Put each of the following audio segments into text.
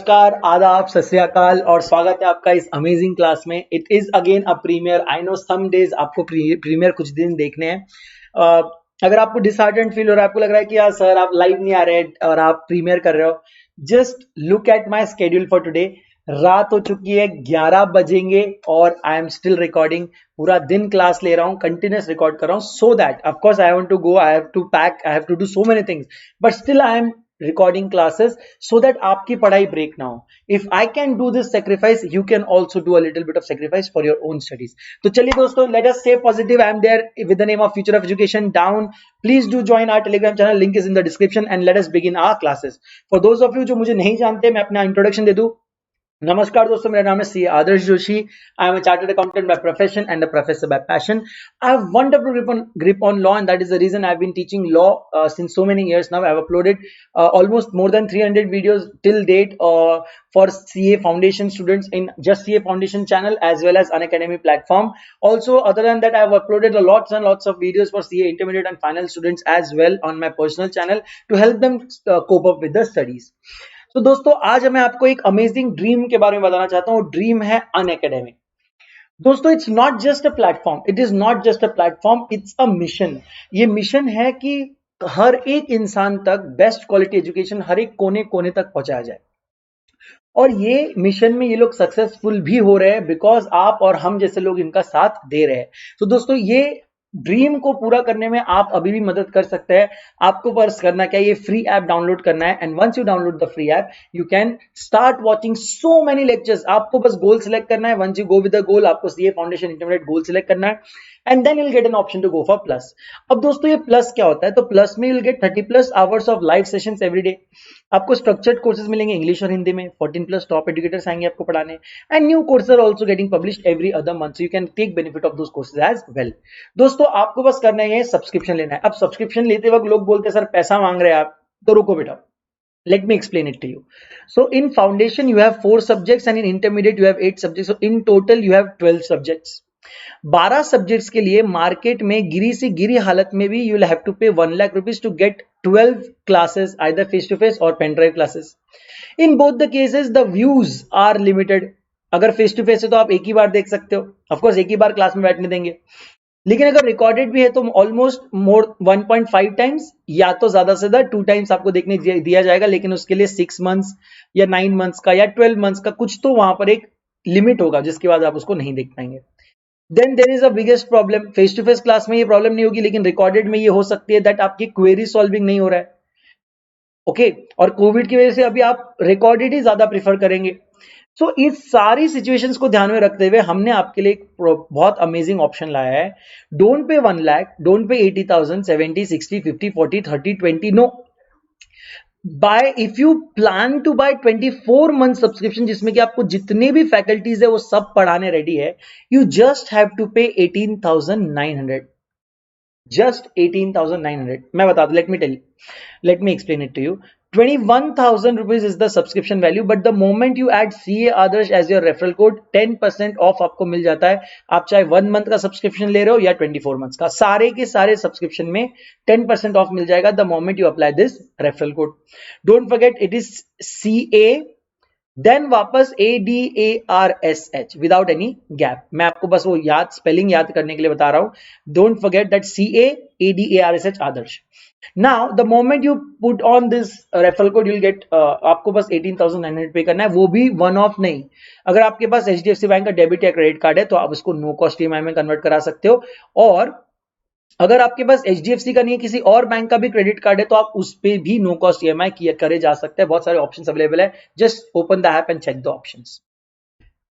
नमस्कार, आदाब, सत श्री अकाल और स्वागत है आपका इस अमेजिंग क्लास में। It is again a premiere. I know some days आपको प्रीमियर कुछ दिन देखने हैं। अगर आपको डिसहार्टेंड फील हो रहा है, आपको लग रहा है कि यार सर आप लाइव नहीं आ रहे और आप प्रीमियर कर रहे हो, just look at my schedule for today. रात हो चुकी है, 11 बजेंगे और आई एम स्टिल रिकॉर्डिंग। पूरा दिन क्लास ले रहा हूँ, कंटिन्यूस रिकॉर्ड कर रहा हूँ, so that of course I want to go, I have to pack, I have to do so many things, but still I am recording classes so that आपकी पढ़ाई break ना हो. If I can do this sacrifice, you can also do a little bit of sacrifice for your own studies. तो चलिए दोस्तों, let us stay positive. I am there with the name of Future of Education down. Please do join our Telegram channel. Link is in the description and let us begin our classes. For those of you जो मुझे नहीं जानते, मैं अपना introduction दे दूं। नमस्कार दोस्तों, मेरा नाम है C Adarsh Joshi. I am a chartered accountant by profession and a professor by passion. I have wonderful grip on law and that is the reason I've been teaching law since so many years now. I've uploaded almost more than 300 videos till date for CA Foundation students in just CA Foundation channel as well as Unacademy platform. Also, other than that, I've uploaded lots and lots of videos for CA intermediate and final students as well on my personal channel to help them cope up with the studies. तो दोस्तों, आज मैं आपको एक amazing dream के बारे में बताना चाहता हूँ। ड्रीम है अनअकैडमी। दोस्तों, it's not just a platform, it is not just a platform, it's a mission. ये मिशन है कि हर एक इंसान तक बेस्ट क्वालिटी एजुकेशन हर एक कोने कोने तक पहुंचाया जाए। और ये मिशन में ये लोग सक्सेसफुल भी हो रहे हैं बिकॉज आप और हम जैसे लोग इनका साथ दे रहे हैं। तो दोस्तों, ये ड्रीम को पूरा करने में आप अभी भी मदद कर सकते हैं। आपको बस करना क्या है, ये फ्री ऐप डाउनलोड करना है and once you download the free app you can start watching so many lectures. आपको बस गोल सिलेक्ट करना है। Once you go with the goal, आपको CA foundation intermediate goal select करना है and then you will get an option to go for plus. अब दोस्तों, ये प्लस क्या होता है? तो प्लस में you will get 30+ hours of live sessions every day. आपको स्ट्रक्चर्ड कोर्सेज मिलेंगे इंग्लिश और हिंदी में। 14+ टॉप एजुकेटर्स आएंगे आपको पढ़ाने and new courses are also getting published every other month, so you can take benefit of those courses as well. दोस्तों, आपको बस करना है सब्सक्रिप्शन लेना है। अब सब्सक्रिप्शन लेते वक्त लोग बोलते हैं सर पैसा मांग रहे हैं आप, तो रुको बेटा, let me explain it to you. So in foundation you have 4 subjects and in intermediate you have 8 subjects, so in total you have 12 subjects. 12 subjects के लिए मार्केट में गिरी से गिरी हालत में भी you will have to pay 1 lakh rupees to get 12 classes, either face to face और pen drive classes. In both the cases the views are limited. अगर face to face है तो आप एक ही बार देख सकते हो, ऑफकोर्स एक ही बार क्लास में बैठने देंगे, लेकिन अगर रिकॉर्डेड भी है तो ऑलमोस्ट मोर 1.5 टाइम्स या तो ज्यादा से ज्यादा 2 टाइम्स आपको देखने दिया जाएगा, लेकिन उसके लिए 6 मंथ्स या 9 मंथ्स का या 12 मंथ्स का कुछ तो वहां पर एक लिमिट होगा जिसके बाद आप उसको नहीं देख पाएंगे। Then there is a biggest problem. Face to face class में ये प्रॉब्लम नहीं होगी, लेकिन रिकॉर्डेड में ये हो सकती है दैट आपकी क्वेरी सॉल्विंग नहीं हो रहा है। ओके, और कोविड की वजह से अभी आप रिकॉर्डेड ही ज्यादा प्रीफर करेंगे। सो इस सारी सिचुएशंस को ध्यान में रखते हुए हमने आपके लिए एक बहुत अमेजिंग ऑप्शन लाया है। Don't pay 1 lakh, don't pay 80,000, 70, 60, 50, 40, 30, 20, no. Buy if you plan to buy 24 month subscription जिसमें कि आपको जितने भी फैकल्टीज है वो सब पढ़ाने रेडी है, यू जस्ट हैव टू पे 18,900, जस्ट 18,900। मैं बता दूं, let me explain it to you. 21,000 rupees is the subscription value, but the moment you add CA Adarsh as your referral code, 10% of आपको मिल जाता है। आप चाहे 1 मंथ का सब्सक्रिप्शन ले रहे हो या 24 मंथ्स का, सारे के सारे सब्सक्रिप्शन में 10% ऑफ मिल जाएगा the moment you apply this referral code. Don't forget it is CA then वापस ADARSH विदाउट एनी गैप। मैं आपको बस वो स्पेलिंग याद करने के लिए बता रहा हूं। Don't forget that CA ADARSH Adarsh. Now the moment you put on this referral code you will gate, आपको बस 18,900 पे करना है, वो भी वन ऑफ नहीं। अगर आपके पास HDFC बैंक का डेबिट या क्रेडिट कार्ड है तो आप उसको नो कॉस्ट EMI में कन्वर्ट करा सकते हो, और अगर आपके पास HDFC का नहीं है, किसी और बैंक का भी क्रेडिट कार्ड है तो आप उस पे भी नो कॉस्ट EMI करे जा सकते हैं। बहुत सारे ऑप्शंस अवेलेबल है, just open the app and check the options.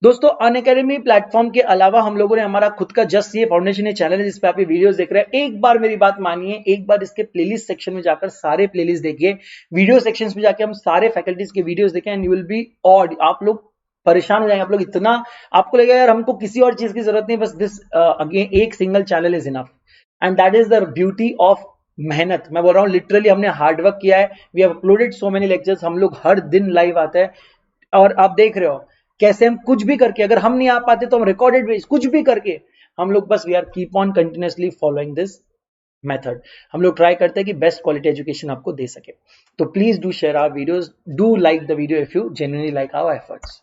दोस्तों, अनअकैडमी प्लेटफॉर्म के अलावा हम लोगों ने हमारा खुद का जस्ट सीए फाउंडेशन चैनल है जिस पे आप ये वीडियोस देख रहे हैं। एक बार मेरी बात मानिए, एक बार इसके प्लेलिस्ट सेक्शन में जाकर सारे प्लेलिस्ट देखिए, वीडियो सेक्शंस में जाके हम सारे फैकल्टीज के वीडियोस देखें and you will be odd. आप लोग परेशान हो जाएंगे, आप लोग इतना आपको लगेगा यार हमको किसी और चीज की जरूरत नहीं, बस दिस अगेन एक single channel is enough and that is the beauty of मेहनत। मैं बोल रहा हूँ लिटरली हमने हार्ड वर्क किया है। We have uploaded so many lectures, हम लोग हर दिन लाइव आते हैं और आप देख रहे हो कैसे हम कुछ भी करके, अगर हम नहीं आ पाते तो हम रिकॉर्डेड कुछ भी करके हम लोग बस we are keep on continuously following this method हम लोग ट्राई करते हैं कि बेस्ट क्वालिटी एजुकेशन आपको दे सके. तो please do share our videos, do like the video if you genuinely like our efforts.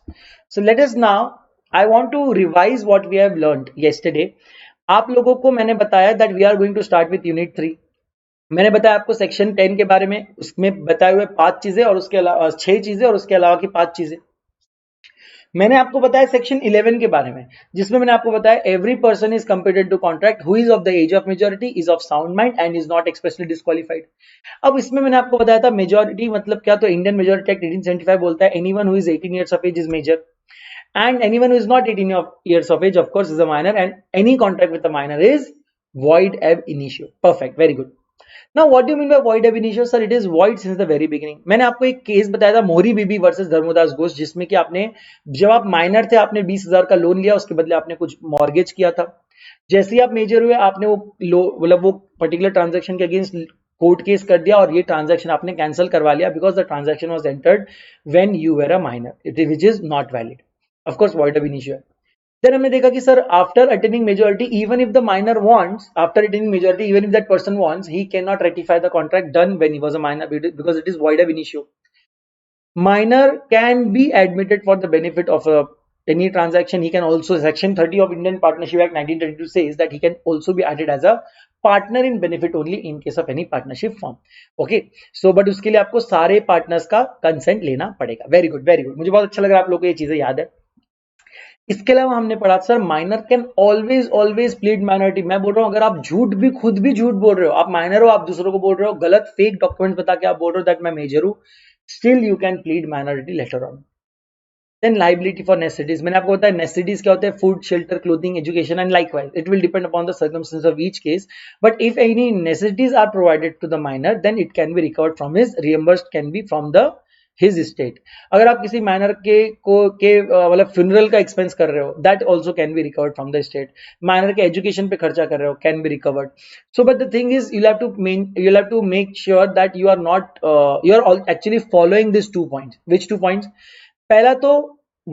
So let us now, I want to revise what we have learned yesterday. आप लोगों को मैंने बताया that we are going to start with unit 3. मैंने बताया आपको section 10 के बारे में, उसमें बताए हुए 5 चीजें और उसके अलावा 6 चीजें और उसके अलावा की 5 चीजें. मैंने आपको बताया सेक्शन 11 के बारे में, जिसमें मैंने आपको बताया every person is competent to contract who is of the age of majority, is of sound mind and is not expressly disqualified. अब इसमें मैंने आपको बताया था मेजोरिटी मतलब क्या, तो इंडियन मेजोरिटी एक्ट 1875 बोलता है anyone who is 18 years of age is major and anyone who is not 18 years of age of course is a minor, and any contract with a minor is void ab initio. Perfect, very good. Now what do you mean by void ab initio? Sir, it is void since the very beginning. मैंने आपको एक case बताया था मोहरी बीबी versus Dharmdas Ghosh, जिसमें कि आपने जब आप माइनर थे आपने 20,000 का लोन लिया, उसके बदले आपने कुछ मॉर्गेज किया था. जैसे ही आप मेजर हुए आपने वो पर्टिकुलर ट्रांजेक्शन के अगेंस्ट कोर्ट केस कर दिया और ये ट्रांजेक्शन आपने कैंसिल करवा लिया because the transaction was entered when you were a minor, which is not valid. Of course void ab initio. Then हमने देखा कि sir after attaining majority even if the minor wants, after attaining majority even if that person wants, he can not ratify the contract done when he was a minor because it is void ab initio. Minor can be admitted for the benefit of any transaction. He can also, section 30 of Indian Partnership Act 1932 says that he can also be added as a partner in benefit only in case of any partnership form. Okay, so but उसके लिए आपको सारे partners का consent लेना पड़ेगा. Very good, very good, मुझे बहुत अच्छा लग रहा है आप लोगों को ये चीजें याद है. इसके अलावा हमने पढ़ा sir minor can always always plead minority. मैं बोल रहा हूं अगर आप झूठ भी, खुद भी झूठ बोल रहे हो, आप माइनर हो, आप दूसरों को बोल रहे हो गलत फेक डॉक्यूमेंट बता के आप बोल रहे हो दैट मैं मेजर हूं, still you can plead minority later on. Then liability for necessities. मैंने आपको बताया नेसेसिटीज क्या होते हैं, food, shelter, clothing, education and likewise it will depend upon the circumstances of each case, but if any necessities are provided to the minor then it can be recovered from his, reimbursed can be from the his estate. अगर आप किसी minor के मतलब funeral का expense कर रहे हो that also can be recovered from the state. Minor के एजुकेशन पे खर्चा कर रहे हो can be recovered. So but the thing is you'll have to make sure that you are not you are actually following these 2 points. Which 2 points? पहला तो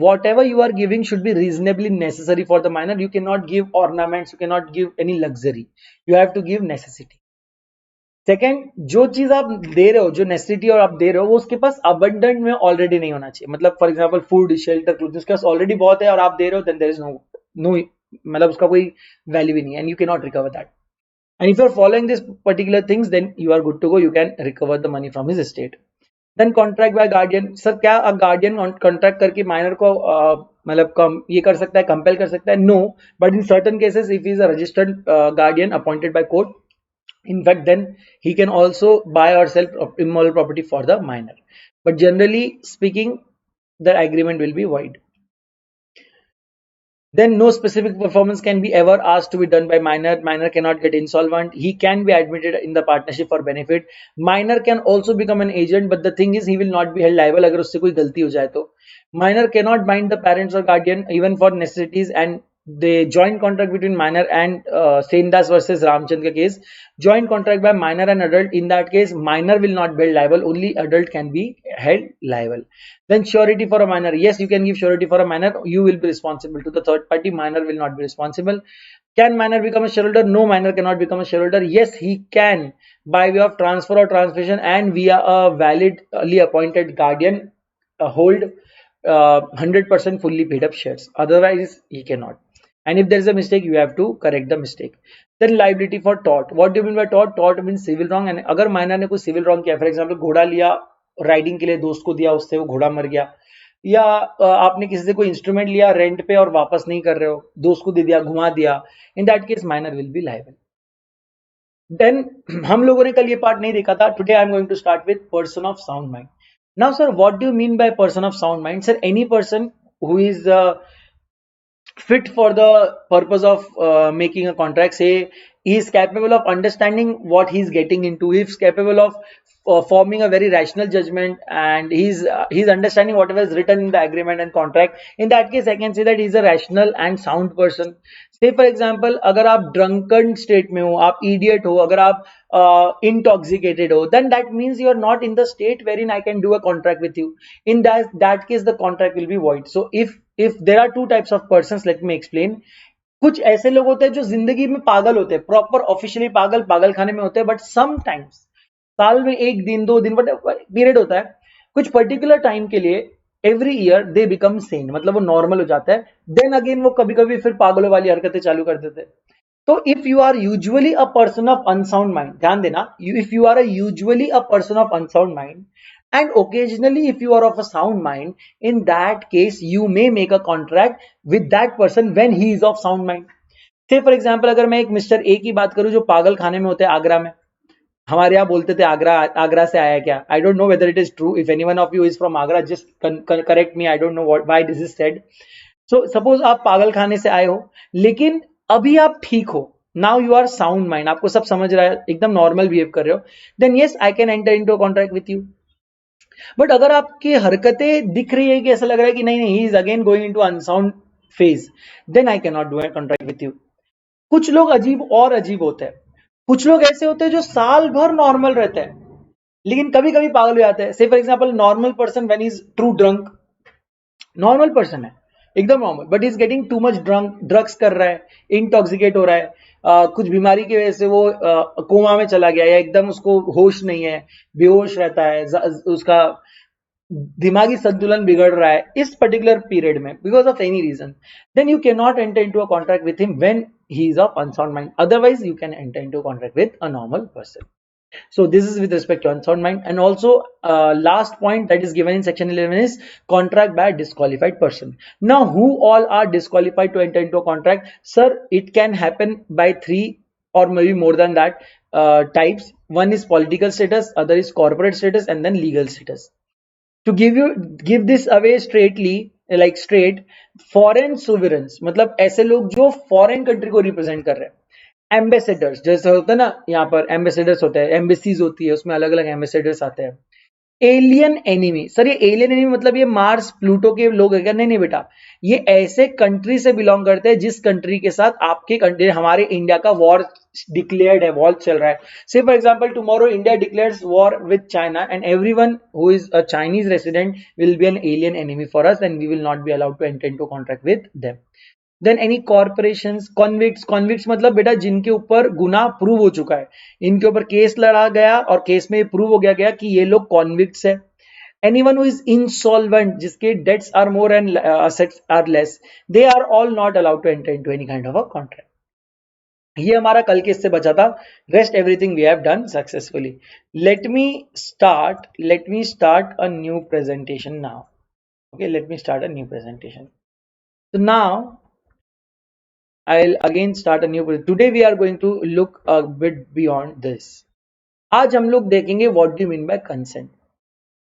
whatever you are giving should be reasonably necessary for the minor. You cannot give ornaments, you cannot give any luxury, you have to give necessity. Second, जो चीज आप दे रहे हो, जो necessity और आप दे रहे हो वो उसके पास अबंडेंट में ऑलरेडी नहीं होना चाहिए. मतलब for example food, shelter, cloth उसके पास ऑलरेडी बहुत है और आप दे रहे हो देन देयर इज नो मतलब उसका कोई वैल्यू भी नहीं है and you can not recover that. And if you are following this particular things then you are good to go, you can recover the money from his state. Then contract by guardian. Sir क्या guardian contract करके minor को मतलब ये कर सकता है, compel कर सकता है? No, but in certain cases if is a registered guardian appointed by court, in fact then he can also buy or sell immoral property for the minor, but generally speaking the agreement will be void. Then no specific performance can be ever asked to be done by minor. Minor cannot get insolvent. He can be admitted in the partnership for benefit. Minor can also become an agent, but the thing is he will not be held liable अगर उससे कोई गलती हो जाए तो. Minor cannot bind the parents or guardian even for necessities, and the joint contract between minor and Sendas versus Ramchand case, joint contract by minor and adult, in that case minor will not be held liable, only adult can be held liable. Then surety for a minor. Yes, you can give surety for a minor, you will be responsible to the third party, minor will not be responsible. Can minor become a shareholder? No, minor cannot become a shareholder. Yes, he can by way of transfer or transmission and via a validly appointed guardian hold 100% fully paid up shares, otherwise he cannot. And if there is a mistake you have to correct the mistake. Then liability for tort. What do you mean by tort? Tort means civil wrong. and अगर minor ने कोई civil wrong किया, for example घोड़ा लिया riding के लिए, दोस्त को दिया, उससे वो घोड़ा मर गया, या आपने किसी से कोई इंस्ट्रूमेंट लिया रेंट पे और वापस नहीं कर रहे हो, दोस्त को दे दिया, घुमा दिया, in that case minor will be liable. Then हम लोगों ने कल ये पार्ट नहीं देखा था. Today I am going to start with person of sound mind. Now sir what do you mean by person of sound mind? Sir any person who is fit for the purpose of making a contract. Say he is capable of understanding what he is getting into, he is capable of forming a very rational judgment, and he's understanding whatever is written in the agreement and contract. In that case I can say that he is a rational and sound person. Say for example अगर आप drunken state में हो, आप idiot हो, अगर आप intoxicated हो, then that means you are not in the state wherein I can do a contract with you. In that case the contract will be void. So if there are two types of persons, let me explain. कुछ ऐसे लोग होते हैं जो जिंदगी में पागल होते हैं, प्रॉपर ऑफिशियली पागल, पागल खाने में होते हैं, बट समटाइम्स साल में एक दिन दो दिन बट पीरियड होता है, कुछ पर्टिकुलर टाइम के लिए every year they become Sen, मतलब वो नॉर्मल हो जाता है, देन अगेन वो कभी कभी फिर पागलों वाली हरकतें चालू कर देते हैं। तो if you are usually a person of unsound mind, ध्यान देना, if you are usually a person of unsound mind and occasionally if you are of a sound mind, in that case you may make a contract with that person when he is of sound mind. say for example, अगर मैं एक mister A की बात करूं जो पागल खाने में होते हैं आगरा में, हमारे यहाँ बोलते थे आगरा, आगरा से आया क्या, I don't know whether it is true, if any one of you is from Agra just correct me, I don't know why this is said. So suppose आप पागल खाने से आए हो, लेकिन अभी आप ठीक हो, now you are sound mind, आपको सब समझ रहा है, एकदम नॉर्मल बिहेव कर रहे हो, then yes I can enter into a contract with you. But अगर आपकी हरकतें दिख रही है कि ऐसा लग रहा है कि नहीं नहीं he is again going into unsound phase, then I can not do a contract with you. कुछ लोग अजीब और अजीब होते हैं, कुछ लोग ऐसे होते हैं जो साल भर नॉर्मल रहते हैं लेकिन कभी कभी पागल हो जाते हैं। से for example normal person when is true drunk, normal person है एकदम normal, but is getting too much drunk, drugs कर रहा है, इंटॉक्सिकेट हो रहा है, कुछ बीमारी की वजह से वो कोमा में चला गया या एकदम उसको होश नहीं है, बेहोश रहता है, उसका दिमागी संतुलन बिगड़ रहा है इस पर्टिकुलर पीरियड में because of any reason, then you can not enter into a contract with him when he is of unsound mind, otherwise you can enter into a contract with a normal person. So this is with respect to unsound mind. And also last point that is given in section 11 is contract by disqualified person. Now who all are disqualified to enter into a contract? Sir, it can happen by 3 or maybe more than that types. One is political status, other is corporate status, and then legal status. To give this away straightly, like straight, foreign sovereigns मतलब ऐसे लोग जो foreign country को represent कर रहे हैं, ambassadors जैसे होता है ना, यहाँ पर एम्बेसडर्स होते हैं, एम्बेसीज होती है, उसमें अलग अलग एम्बेसडर्स आते हैं। एलियन एनिमी, सर ये एलियन एनिमी मतलब ये मार्स प्लूटो के लोग है क्या? नहीं नहीं बेटा, ये ऐसे कंट्री से बिलोंग करते हैं जिस कंट्री के साथ आपके कंट्री, हमारे इंडिया का वॉर डिक्लेयर्ड है, वॉर चल रहा है। Say for example tomorrow India declares war with China and everyone who is a Chinese resident will be an alien enemy for us and we will not be allowed to enter into contract with them. Then any corporations, convicts, convicts मतलब बेटा जिनके ऊपर गुनाह prove हो चुका है, इनके ऊपर केस लड़ा गया और केस में प्रूव हो गया कि ये लोग कॉन्विक्ट्स है। एनीवन हु इज इंसॉल्वेंट, जिसके debts are more and assets are less, they are all not allowed to enter into any kind of a contract. ये हमारा कल केस से बचा था, rest everything we have done successfully. Let me start a new presentation now. Okay, let me start a new presentation. So now I'll again start a new. Today we are going to look a bit beyond this. आज हम लोग देखेंगे what do you mean by consent.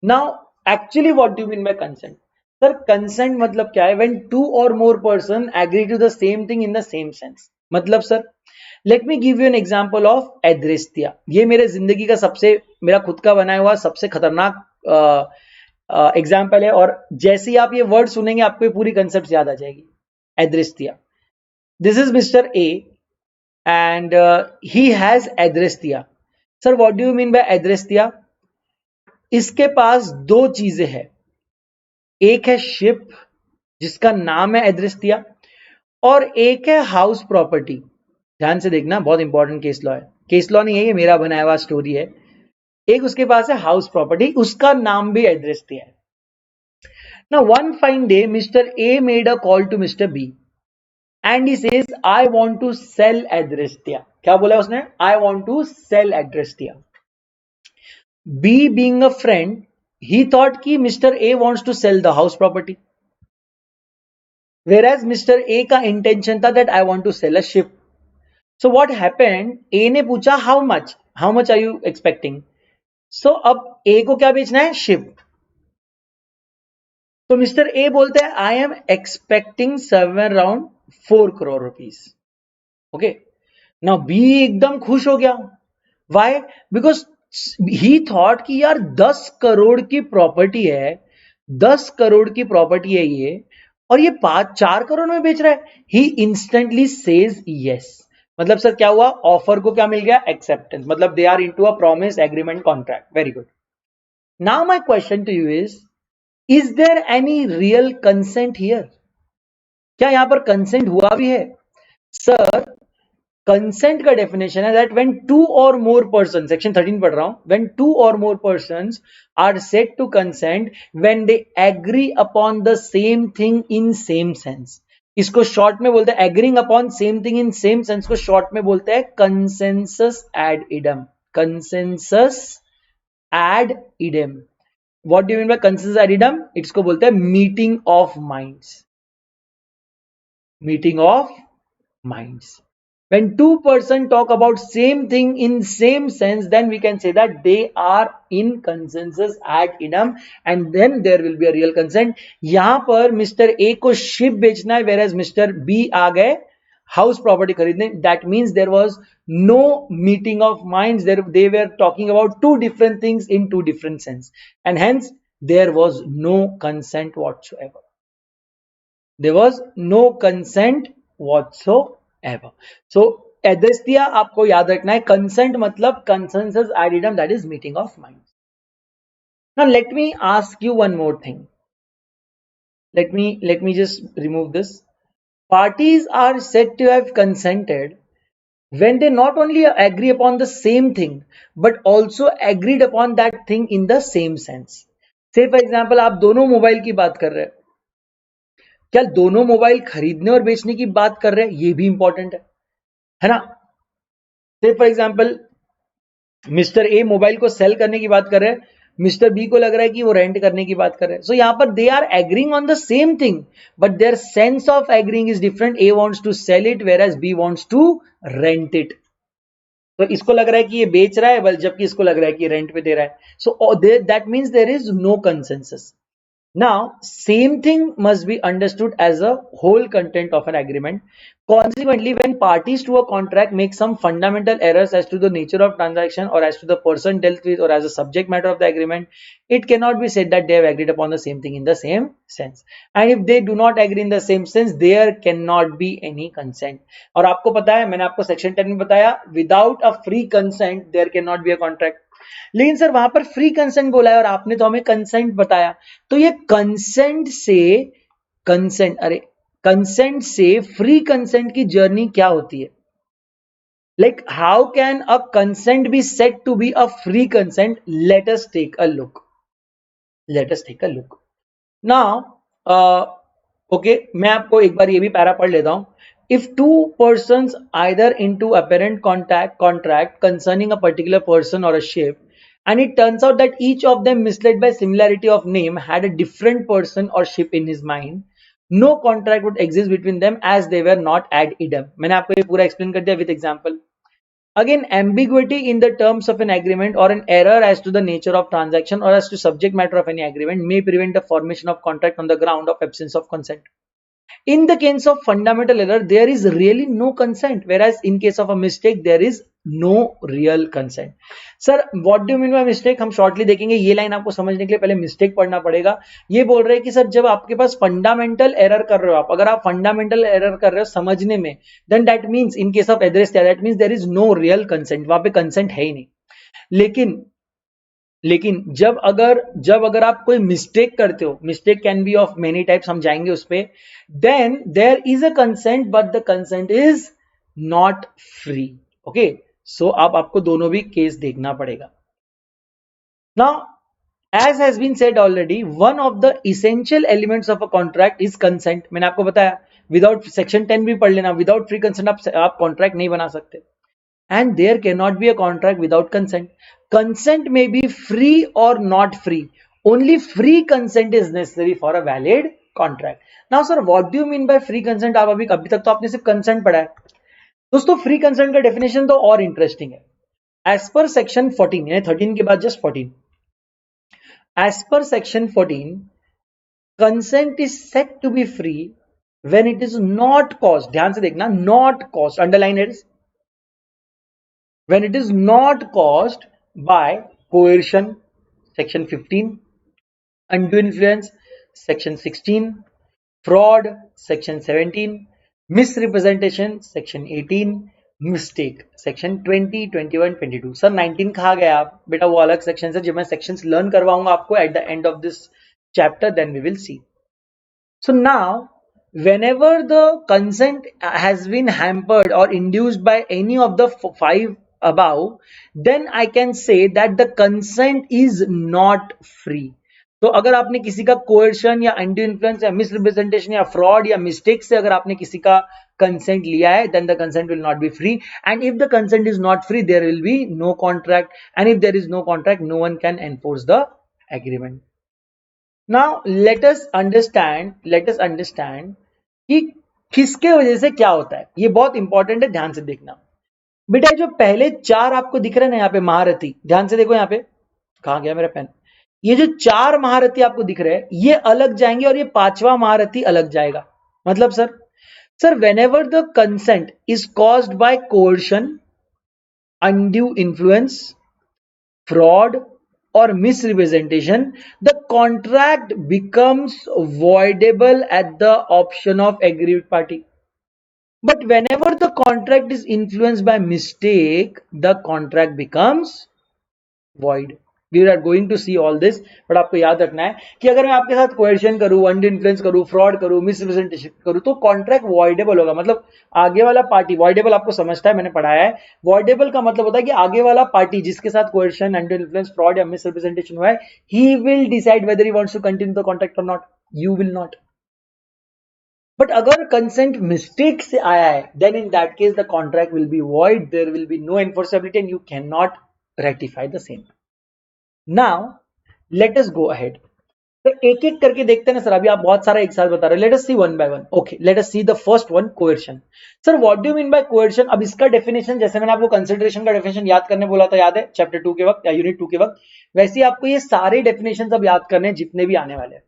Now actually what do you mean by consent? Sir, consent मतलब क्या है? When two or more person agree to the same thing in the same sense. मतलब sir, let me give you an example of adrestia. ये मेरे जिंदगी का सबसे, मेरा खुद का बनाया हुआ सबसे खतरनाक एग्जाम्पल है, और जैसे ही आप ये वर्ड सुनेंगे आपको ये पूरी कंसेप्ट याद आ जाएगी। adrestia. This is Mr. A and he has adrestia. Sir, what do you mean by adrestia? इसके पास दो चीजें हैं, एक है शिप जिसका नाम है एड्रेस्टिया, और एक है हाउस प्रॉपर्टी। ध्यान से देखना, बहुत इंपॉर्टेंट केस लॉ है, केस लॉ नहीं है ये, मेरा बनाया हुआ स्टोरी है। एक उसके पास है हाउस प्रॉपर्टी, उसका नाम भी एड्रेस्टिया है। Now one fine day mister A made a call to mister B and he says I want to sell adrestia. क्या बोला उसने? I want to sell adrestia. B being a friend, he thought कि Mr. A wants to sell the house property, whereas Mr. A का intention था that I want to sell a ship. So what happened? A ने पूछा how much are you expecting? So अब A को क्या बेचना है? शिप। तो मिस्टर ए बोलते हैं I am expecting somewhere around 4 crore rupees. Okay, now B एकदम खुश हो गया। वाई? बिकॉज ही थॉट कि यार 10 करोड़ की प्रॉपर्टी है, 10 करोड़ की प्रॉपर्टी है ये, और ये 4 करोड़ में बेच रहा है। He instantly says yes. मतलब सर क्या हुआ? ऑफर को क्या मिल गया? एक्सेप्टेंस। मतलब they are into a promise agreement contract. Very good. Now my question to you is there any real consent here? क्या यहां पर कंसेंट हुआ भी है? सर कंसेंट का डेफिनेशन है दैट व्हेन टू और मोर पर्सन, सेक्शन 13 पढ़ रहा हूं, व्हेन टू और more persons are said to consent when they agree upon the same thing in same sense. इसको शॉर्ट में बोलते हैं agreeing upon same thing in same sense को शॉर्ट में बोलते हैं consensus ad idem. Consensus ad idem. What do you mean by consensus ad idem? इसको बोलते हैं meeting of minds. Meeting of minds. When two persons talk about same thing in same sense, then we can say that they are in consensus ad idem, and then there will be a real consent. यहाँ पर mister A को ship बेचना है, whereas mister B आ गए house property खरीदने. That means there was no meeting of minds. They were talking about two different things in two different sense, and hence there was no consent whatsoever. There was no consent whatsoever. So address दिया, आपको याद रखना है consent मतलब consensus ad idem, that is meeting of minds. Now let me ask you one more thing. Let me just remove this. Parties are said to have consented when they not only agree upon the same thing but also agreed upon that thing in the same sense. Say for example, आप दोनों mobile की बात कर रहे हैं, क्या दोनों mobile खरीदने और बेचने की बात कर रहे हैं? ये भी इंपॉर्टेंट है ना? से for example mister A mobile को सेल करने की बात कर रहे हैं, मिस्टर बी को लग रहा है कि वो रेंट करने की बात कर रहे हैं. सो यहां पर they are agreeing on the same thing but their sense of agreeing is different. A wants to sell it whereas B wants to rent it. तो इसको लग रहा है कि ये बेच रहा है जबकि इसको लग रहा है कि रेंट पे दे रहा है. So that means there is no consensus. Now, same thing must be understood as a whole content of an agreement. Consequently, when parties to a contract make some fundamental errors as to the nature of transaction or as to the person dealt with or as a subject matter of the agreement, it cannot be said that they have agreed upon the same thing in the same sense. And if they do not agree in the same sense, there cannot be any consent. और आपको पता है, मैंने आपको section 10 में बताया, without a free consent, there cannot be a contract. लेकिन sir वहां पर फ्री कंसेंट बोला है और आपने तो हमें कंसेंट बताया. तो ये कंसेंट से फ्री कंसेंट की जर्नी क्या होती है? Like how can a consent be said to be a free consent? Let us take a look. Now okay, मैं आपको एक बार ये भी पैरा पढ़ लेता हूं. If two persons either into apparent contract concerning a particular person or a ship, and it turns out that each of them, misled by similarity of name, had a different person or ship in his mind, no contract would exist between them as they were not ad idem. मैंने आपको ये पूरा explain कर दिया with example. Again, ambiguity in the terms of an agreement or an error as to the nature of transaction or as to subject matter of any agreement may prevent the formation of contract on the ground of absence of consent. In the case of fundamental error, there is really no consent, whereas in case of a mistake, there is no real consent. Sir, what do you mean by mistake? हम shortly देखेंगे. ये line आपको समझने के लिए पहले mistake पढ़ना पड़ेगा. ये बोल रहे हैं कि सर जब आपके पास fundamental error कर रहे हो आप, अगर आप fundamental error कर रहे हो समझने में, then that means in case of address, that means there is no real consent. वहां पे consent है ही नहीं. लेकिन जब अगर आप कोई मिस्टेक करते हो, mistake can be of many types, हम जाएंगे उस पे, then there is a consent but the consent is not free. Okay, so अब आपको दोनों भी केस देखना पड़ेगा. Now as has been said already, one of the essential elements of a contract is consent. मैंने आपको बताया विदाउट सेक्शन 10 भी पढ़ लेना, विदाउट फ्री कंसेंट आप कॉन्ट्रैक्ट नहीं बना सकते. And there cannot be a contract without consent. Consent may be free or not free. Only free consent is necessary for a valid contract. Now sir, what do you mean by free consent? आप अभी तक तो आपने सिर्फ consent पढ़ा है. दोस्तों free consent का definition तो और interesting है. As per section 14, यानी 13 के बाद just 14. As per section 14, consent is said to be free when it is not caused. ध्यान से देखना, not caused, underline it, when it is not caused by coercion, section 15, undue influence, section 16, fraud, section 17, misrepresentation, section 18, mistake, section 20, 21, 22. Sir 19 कहा गया आप बेटा? वो अलग section है, जब मैं सेक्शंस लर्न करवाऊंगा आपको at the end of this chapter, then we will see. So now whenever the consent has been hampered or induced by any of the five above, then I can say that the consent is not free. तो अगर आपने किसी का कोएर्शन या undue influence या misrepresentation या fraud या mistake से अगर आपने किसी का कंसेंट लिया है, then the consent will not be free. And if the consent is not free, there will be no contract. And if there is no contract, no one can enforce the agreement. Now let us understand कि किसके वजह से क्या होता है. ये बहुत important है, ध्यान से देखना बेटा. जो पहले चार आपको दिख रहे हैं ना यहाँ पे महारथी, ध्यान से देखो यहाँ पे, कहाँ गया मेरा पेन. ये जो चार महारथी आपको दिख रहे हैं ये अलग जाएंगे और ये पांचवा महारथी अलग जाएगा. मतलब sir whenever the consent is caused by coercion, undue influence, fraud or misrepresentation, the contract becomes voidable at the option of aggrieved party. But whenever the contract is influenced by mistake, the contract becomes void. We are going to see all this, but आपको याद रखना है कि अगर मैं आपके साथ कोएर्शन करूं, अंडर इन्फ्लुएंस करूं, फ्रॉड करूं, मिसरिप्रेजेंटेशन करूं, तो कॉन्ट्रैक्ट वॉइडेबल होगा. मतलब आगे वाला पार्टी, वॉइडेबल आपको समझता है, मैंने पढ़ाया है. वॉइडेबल का मतलब होता है कि आगे वाला पार्टी जिसके साथ कोएर्शन, अंडर इन्फ्लुएंस, फ्रॉड या मिसरिप्रेजेंटेशन हुआ है, he will decide whether he wants to continue the contract और not. You will not. But अगर कंसेंट मिस्टेक से आया है, then in that case the contract will be void, there will be no enforceability and you can not rectify the same. Now let us go ahead. तो एक एक करके देखते हैं ना सर. अभी आप बहुत सारा एक साथ बता रहे हो. Let us see one by one. Okay, let us see the first one, coercion. Sir, what do you mean by coercion? अब इसका डेफिनेशन, जैसे मैंने आपको कंसिडरेशन का डेफिनेशन याद करने बोला था, याद है चैप्टर 2 के वक्त या यूनिट 2 के वक्त, वैसे ही आपको ये सारे डेफिनेशन अब याद करने हैं जितने भी आने वाले हैं.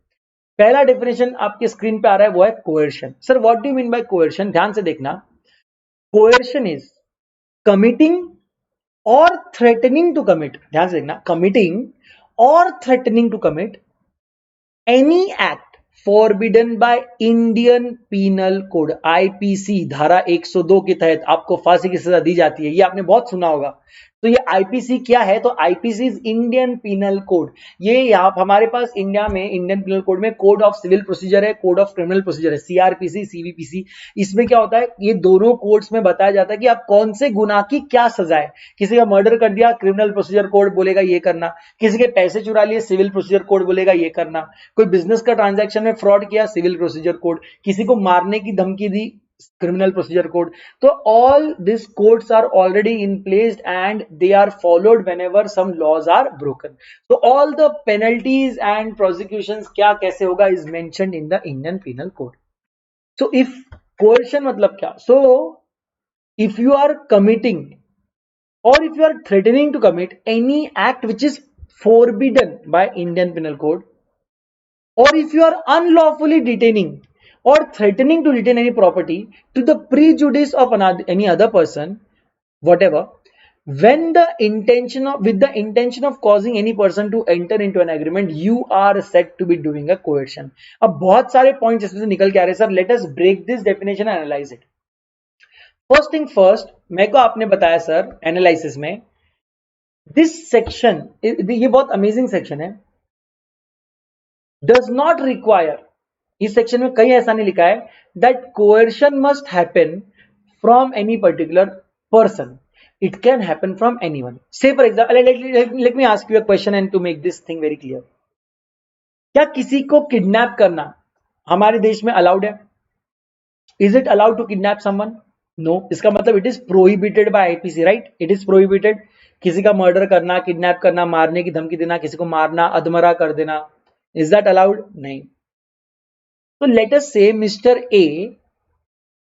पहला डेफिनेशन आपके स्क्रीन पे आ रहा है, वो है coercion. Sir what do you mean by coercion? ध्यान से देखना. Coercion is committing or threatening to commit, ध्यान से देखना, committing or threatening to commit any act forbidden by Indian Penal Code, IPC धारा 102 के तहत आपको फांसी की सजा दी जाती है. ये आपने बहुत सुना होगा. तो ये आईपीसी क्या है? तो IPC is Indian penal code. ये यहाँ हमारे पास इंडिया में इंडियन पिनल कोड में कोड ऑफ सिविल प्रोसीजर है, कोड ऑफ क्रिमिनल प्रोसीजर है, सीआरपीसी, सीवीपीसी. इसमें क्या होता है, ये दोनों कोड्स में बताया जाता है कि आप कौन से गुनाह की क्या सजा है. किसी का मर्डर कर दिया, क्रिमिनल प्रोसीजर कोड बोलेगा ये करना. किसी के पैसे चुरा लिए, सिविल प्रोसीजर कोड बोलेगा ये करना. कोई बिजनेस का ट्रांजैक्शन में फ्रॉड किया, सिविल प्रोसीजर कोड. किसी को मारने की धमकी दी, criminal procedure code. So all these codes are already in place and they are followed whenever some laws are broken. So all the penalties and prosecutions क्या कैसे होगा is mentioned in the Indian Penal Code. So if coercion मतलब क्या? So if you are committing or if you are threatening to commit any act which is forbidden by Indian Penal Code, or if you are unlawfully detaining or threatening to detain any property to the prejudice of any other person, whatever, when the intention of with the intention of causing any person to enter into an agreement, you are said to be doing a coercion. अब बहुत सारे points इसमें से निकल के आ रहे हैं sir. Let us break this definition and analyze it. First thing first, मेरे को आपने बताया सर एनालिसिस में, दिस सेक्शन, ये बहुत अमेजिंग सेक्शन है, डज नॉट रिक्वायर, इस सेक्शन में कहीं ऐसा नहीं लिखा है that coercion must happen from any particular person. It can happen from anyone. Say for example, let me ask you a question and to make this thing very clear. क्या किसी को किडनैप करना हमारे देश में अलाउड है? Is it allowed to kidnap someone? No. इसका मतलब it is prohibited by IPC, right? It is prohibited. किसी का मर्डर करना, किडनैप करना, मारने की धमकी देना, किसी को मारना, अधमरा कर देना, इज दैट अलाउड? नहीं. So let us say Mr. A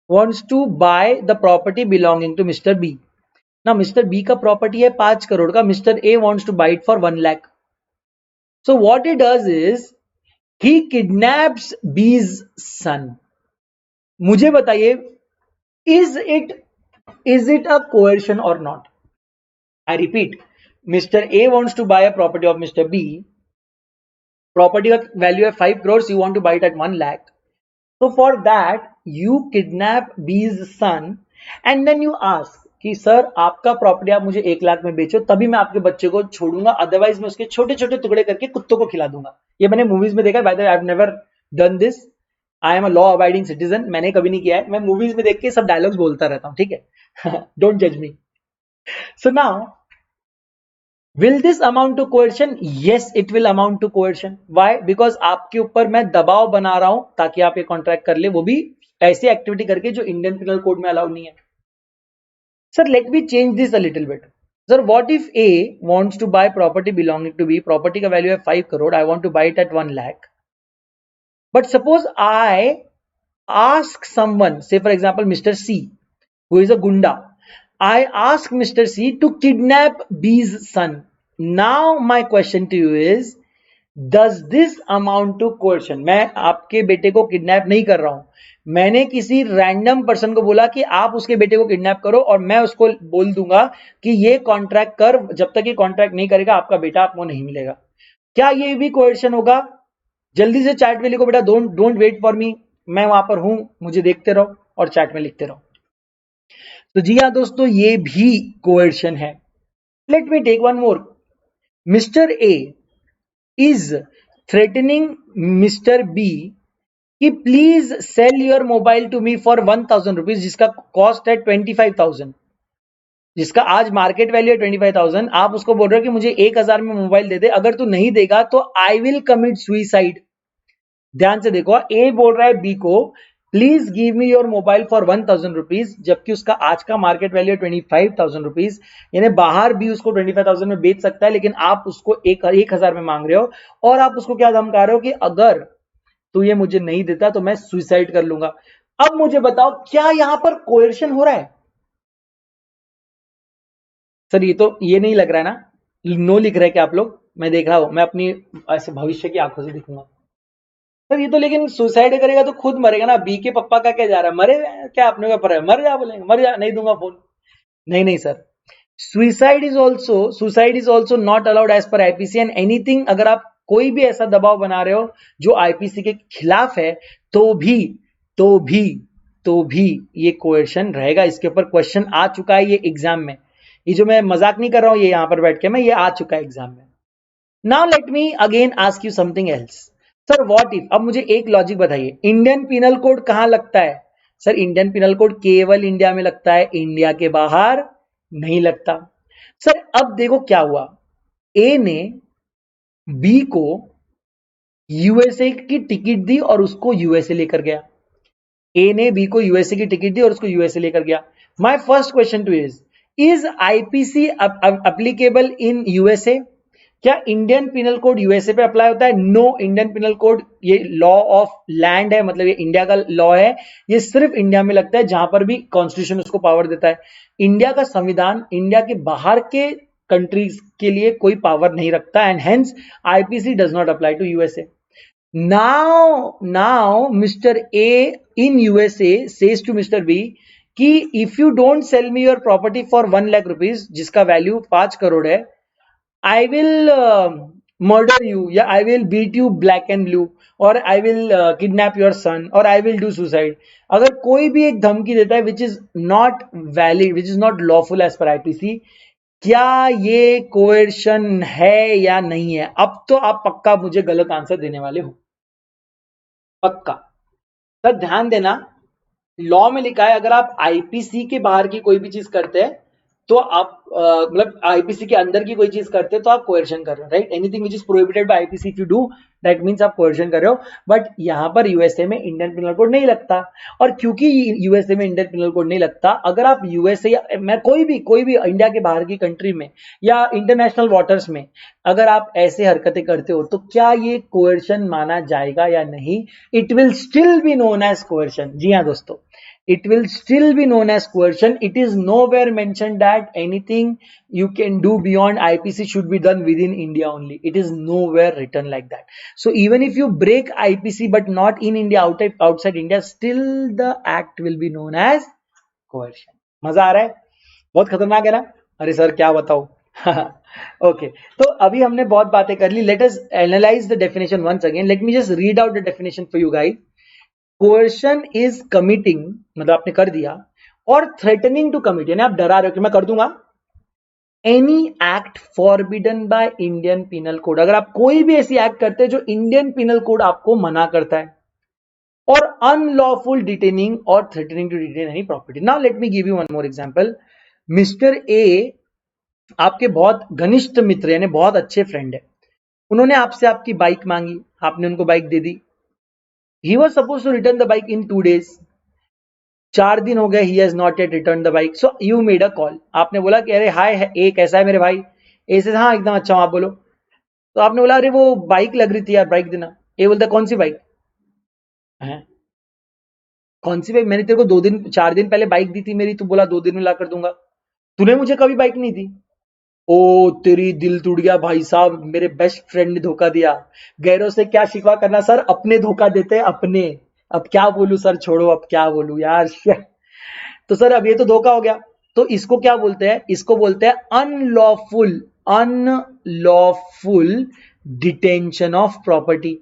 wants to buy the property belonging to Mr. B. Now Mr. B का property है 5 करोड़ का. Mr. A wants to buy it for 1 lakh. So what he does is he kidnaps B's son. मुझे बताइए, is it a coercion or not? I repeat, Mr. A wants to buy a property of Mr. B. Property का value है 5 crores, you want to buy it at 1 lakh. So for that you kidnap B's son and then you ask कि sir आपका property आप मुझे 1 लाख में बेचो, तभी मैं आपके बच्चे को छोड़ूंगा, अदरवाइज मैं उसके छोटे छोटे टुकड़े करके कुत्तों को खिला दूंगा. ये मैंने मूवीज में देखा है. By the way, I have never done this. I am a law abiding citizen, मैंने कभी नहीं किया है, मैं मूवीज में देख के सब डायलॉग्स बोलता रहता हूं, ठीक है। डोंट जज me. So now will this amount to coercion? Yes, it will amount to coercion. Why? Because आपके ऊपर मैं दबाव बना रहा हूं ताकि आप ये कॉन्ट्रैक्ट कर ले, वो भी ऐसी एक्टिविटी करके जो इंडियन पिनल कोड में अलाउ नहीं है। Sir, let me change this a little bit. Sir, what if A wants to buy property belonging to B? Property का value है 5 crore. I want to buy it at 1 lakh. But suppose I ask someone, say for example Mr. C, who is a gunda. I ask Mr. C to kidnap B's son. Now my question to you is, does this amount to coercion? मैं आपके बेटे को kidnap नहीं कर रहा हूं, मैंने किसी रैंडम पर्सन को बोला कि आप उसके बेटे को किडनैप करो और मैं उसको बोल दूंगा कि ये कॉन्ट्रैक्ट कर, जब तक ये कॉन्ट्रैक्ट नहीं करेगा आपका बेटा आपको नहीं मिलेगा। क्या ये भी कोएर्शन होगा? जल्दी से चैट में लिखो बेटा, डोंट वेट फॉर मी, मैं वहां पर हूं, मुझे देखते रहो और चैट में लिखते रहो। तो जी हाँ दोस्तों, ये भी कोएर्शन है। Let me take one more. Mister A is threatening mister B कि please sell your mobile to me for 1000 rupees, जिसका कॉस्ट है 25,000, जिसका आज मार्केट वैल्यू है 25,000। आप उसको बोल रहे हो कि मुझे 1000 में मोबाइल दे दे, अगर तू नहीं देगा तो आई विल कमिट सुइसाइड। ध्यान से देखो, ए बोल रहा है बी को please give me your mobile for 1000 rupees, जबकि उसका आज का मार्केट वैल्यू है 25,000 रुपीज। यानी बाहर भी उसको 25,000 में बेच सकता है, लेकिन आप उसको 1000 में मांग रहे हो और आप उसको क्या धमका रहे हो कि अगर तू ये मुझे नहीं देता तो मैं सुइसाइड कर लूंगा। अब मुझे बताओ, क्या यहां पर कोएर्शन हो रहा है? सर ये नहीं लग रहा है ना, नो लिख रहे हैं क्या आप लोग? मैं देख रहा हूं, मैं अपनी ऐसे भविष्य की आंखों से दिखूंगा। सर ये तो लेकिन सुसाइड करेगा तो खुद मरेगा ना, बी के पप्पा का क्या जा रहा है, मरे क्या अपने ऊपर है, मर जा, बोलेंगे मर जा, नहीं दूंगा फोन। नहीं नहीं sir, suicide is also not allowed as per IPC and anything. अगर आप कोई भी ऐसा दबाव बना रहे हो जो आईपीसी के खिलाफ है तो भी ये कोएर्शन रहेगा। इसके ऊपर क्वेश्चन आ चुका है ये एग्जाम में, ये जो मैं मजाक नहीं कर रहा हूं, ये यहां पर बैठ के मैं, ये आ चुका है एग्जाम में। Now let me again ask you something else. Sir what if, अब मुझे एक लॉजिक बताइए, इंडियन पिनल कोड कहां लगता है? सर इंडियन पिनल कोड केवल इंडिया में लगता है, इंडिया के बाहर नहीं लगता। सर अब देखो क्या हुआ, ए ने बी को यूएसए की टिकट दी और उसको यूएसए लेकर गया। ए ने बी को यूएसए की टिकट दी और उसको यूएसए लेकर गया। My first question two is IPC applicable in USA? क्या इंडियन पिनल कोड यूएसए पे अप्लाई होता है? नो, इंडियन पिनल कोड ये लॉ ऑफ लैंड है, मतलब ये इंडिया का लॉ है, ये सिर्फ इंडिया में लगता है, जहां पर भी कॉन्स्टिट्यूशन उसको पावर देता है। इंडिया का संविधान इंडिया के बाहर के कंट्रीज के लिए कोई पावर नहीं रखता, and hence IPC does not apply to USA. Now mister A in USA says to mister B कि if you don't sell me your property for 1 lakh rupees, जिसका वैल्यू 5 करोड़ है, I will murder you, या I will beat you black and blue, और I will kidnap your son, और I will do suicide। अगर कोई भी एक धमकी देता है which is not valid, which is not lawful as per IPC, क्या ये कोएर्शन है या नहीं है? अब तो आप पक्का मुझे गलत आंसर देने वाले हो, पक्का। सर ध्यान देना, लॉ में लिखा है अगर आप आईपीसी के बाहर की कोई भी चीज करते हैं तो आप मतलब आईपीसी के अंदर की कोई चीज करते हैं तो आप कोएर्शन कर रहे हो, right? Anything which is prohibited by IPC if you do that means आप कोएर्शन कर रहे हो। बट यहां पर यूएसए में इंडियन पिनल कोड नहीं लगता, और क्योंकि यूएसए में इंडियन पिनल कोड नहीं लगता, अगर आप यूएसए या मैं कोई भी इंडिया के बाहर की कंट्री में या इंटरनेशनल वाटर्स में अगर आप ऐसे हरकतें करते हो तो क्या ये कोएर्शन माना जाएगा या नहीं? It will still be known as coercion. जी हाँ दोस्तों, it will still be known as coercion. It is nowhere mentioned that anything you can do beyond IPC should be done within India only. It is nowhere written like that. So even if you break IPC but not in India, outside India, still the act will be known as coercion. मजा आ रहा है? बहुत खतरनाक है ना? अरे sir क्या बताऊं। ओके, तो अभी हमने बहुत बातें कर ली। Let us analyze the definition once again. Let me just read out the definition for you guys. Coercion is committing, मतलब आपने कर दिया, और थ्रेटनिंग टू कमिट, यानी आप डरा रहे हो कि मैं कर दूंगा, any act forbidden by Indian penal code. अगर आप कोई भी ऐसी एक्ट करते हैं जो इंडियन पिनल कोड आपको मना करता है, or unlawful detaining or threatening to detain any property. Now let me give you one more example. Mr. A आपके बहुत घनिष्ठ मित्र यानी बहुत अच्छे फ्रेंड है, उन्होंने आपसे आपकी बाइक मांगी, आपने उनको bike they the. He was supposed to return the bike in 2 days. 4 दिन हो गए, he has not yet returned the bike. So you made a call. आपने बोला कि अरे हाय ए कैसा है मेरे भाई. ए से हाँ एकदम अच्छा हूं, आप बोलो. तो आपने बोला अरे वो बाइक लग रही थी यार, बाइक देना. ए बोलता कौन सी बाइक है, कौन सी बाइक, मैंने तेरे को 4 दिन पहले बाइक दी थी मेरी, तू बोला 2 दिन में ला कर दूंगा, तूने मुझे कभी बाइक नहीं दी. ओ तेरी दिल टूट गया भाई साहब, मेरे बेस्ट फ्रेंड ने धोखा दिया. गैरों से क्या शिकवा करना सर, अपने धोखा देते हैं अपने. अब क्या बोलूं सर, छोड़ो अब क्या बोलूं यार. तो सर अब ये तो धोखा हो गया. तो इसको क्या बोलते हैं, इसको बोलते हैं unlawful detention of property.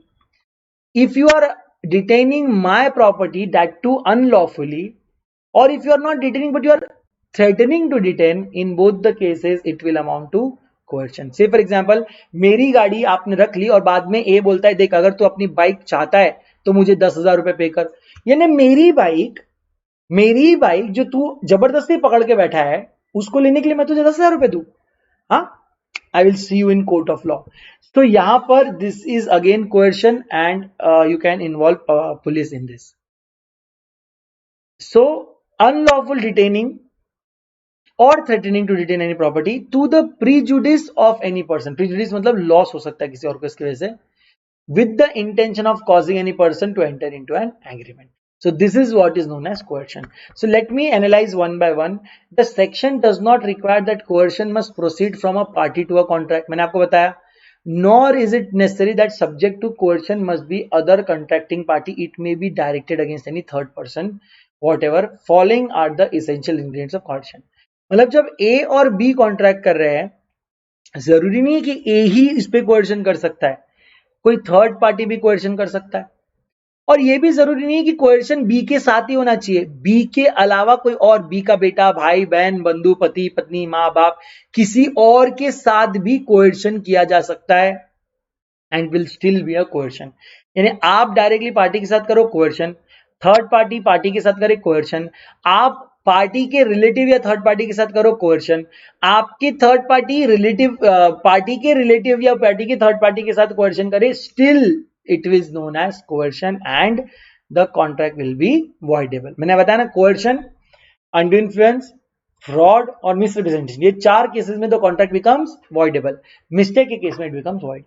If you are detaining my property, that too unlawfully, or if you are not detaining but you are threatening to detain, in both the cases it will amount to coercion. Say for example, मेरी गाड़ी आपने रख ली और बाद में ए बोलता है देख अगर तू अपनी बाइक चाहता है तो मुझे 10,000 रुपए पे कर. यानी मेरी बाइक जो तू जबरदस्ती पकड़ के बैठा है, उसको लेने के लिए मैं तुझे 10,000 रुपए दूं. हाँ, I will see you in court of law. So यहाँ पर this is again coercion and you can involve police in this. So unlawful detaining or threatening to detain any property to the prejudice of any person. Prejudice मतलब loss हो सकता है किसी और को इसकी वजह से, with the intention of causing any person to enter into an agreement. So this is what is known as coercion. So let me analyze one by one. The section does not require that coercion must proceed from a party to a contract. मैंने आपको बताया. Nor is it necessary that subject to coercion must be other contracting party. It may be directed against any third person. Whatever following are the essential ingredients of coercion. मतलब जब A और B contract कर रहे हैं, जरूरी नहीं है कि A ही इस पे कोercion कर सकता है, कोई थर्ड पार्टी भी कोercion कर सकता है. और ये भी जरूरी नहीं है कि कोercion बी के साथ ही होना चाहिए, बी के अलावा कोई और, बी का बेटा, भाई बहन, बंधु, पति पत्नी, माँ बाप, किसी और के साथ भी कोercion किया जा सकता है and will still be a coercion. यानी आप डायरेक्टली पार्टी के साथ करो कोercion, थर्ड पार्टी पार्टी के साथ करे कोercion, आप पार्टी के रिलेटिव या थर्ड पार्टी के साथ करो कोercion, आपकी थर्ड पार्टी रिलेटिव पार्टी के रिलेटिव या पार्टी के थर्ड पार्टी के साथ कोercion करे, still it is known as coercion and the contract will be voidable. मैंने बताया ना, coercion, undue influence, fraud और misrepresentation, ये 4 केसेस में the contract becomes voidable. Mistake के केस में it becomes void.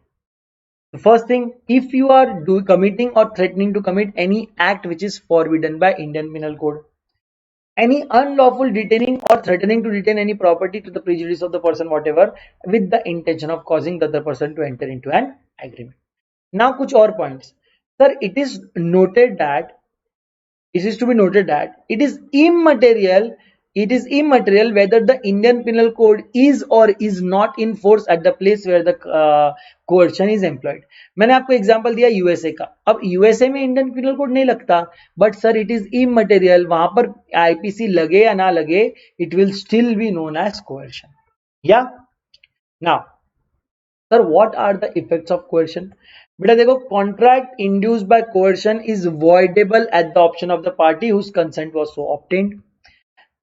The first thing, if you are committing or threatening to commit any act which is forbidden by Indian Penal Code, any unlawful detaining or threatening to detain any property to the prejudice of the person whatever, with the intention of causing the other person to enter into an agreement. Now कुछ और points. Sir, it is to be noted that it is immaterial whether the Indian Penal Code is or is not in force at the place where the coercion is employed. मैंने आपको example दिया USA का. अब USA में Indian penal code नहीं लगता, but sir it is immaterial, वहां पर आईपीसी लगे या ना लगे, it will still be known as coercion. या now sir what are the effects of coercion? बेटा देखो, contract induced by coercion is voidable at the option of the party whose consent was so obtained.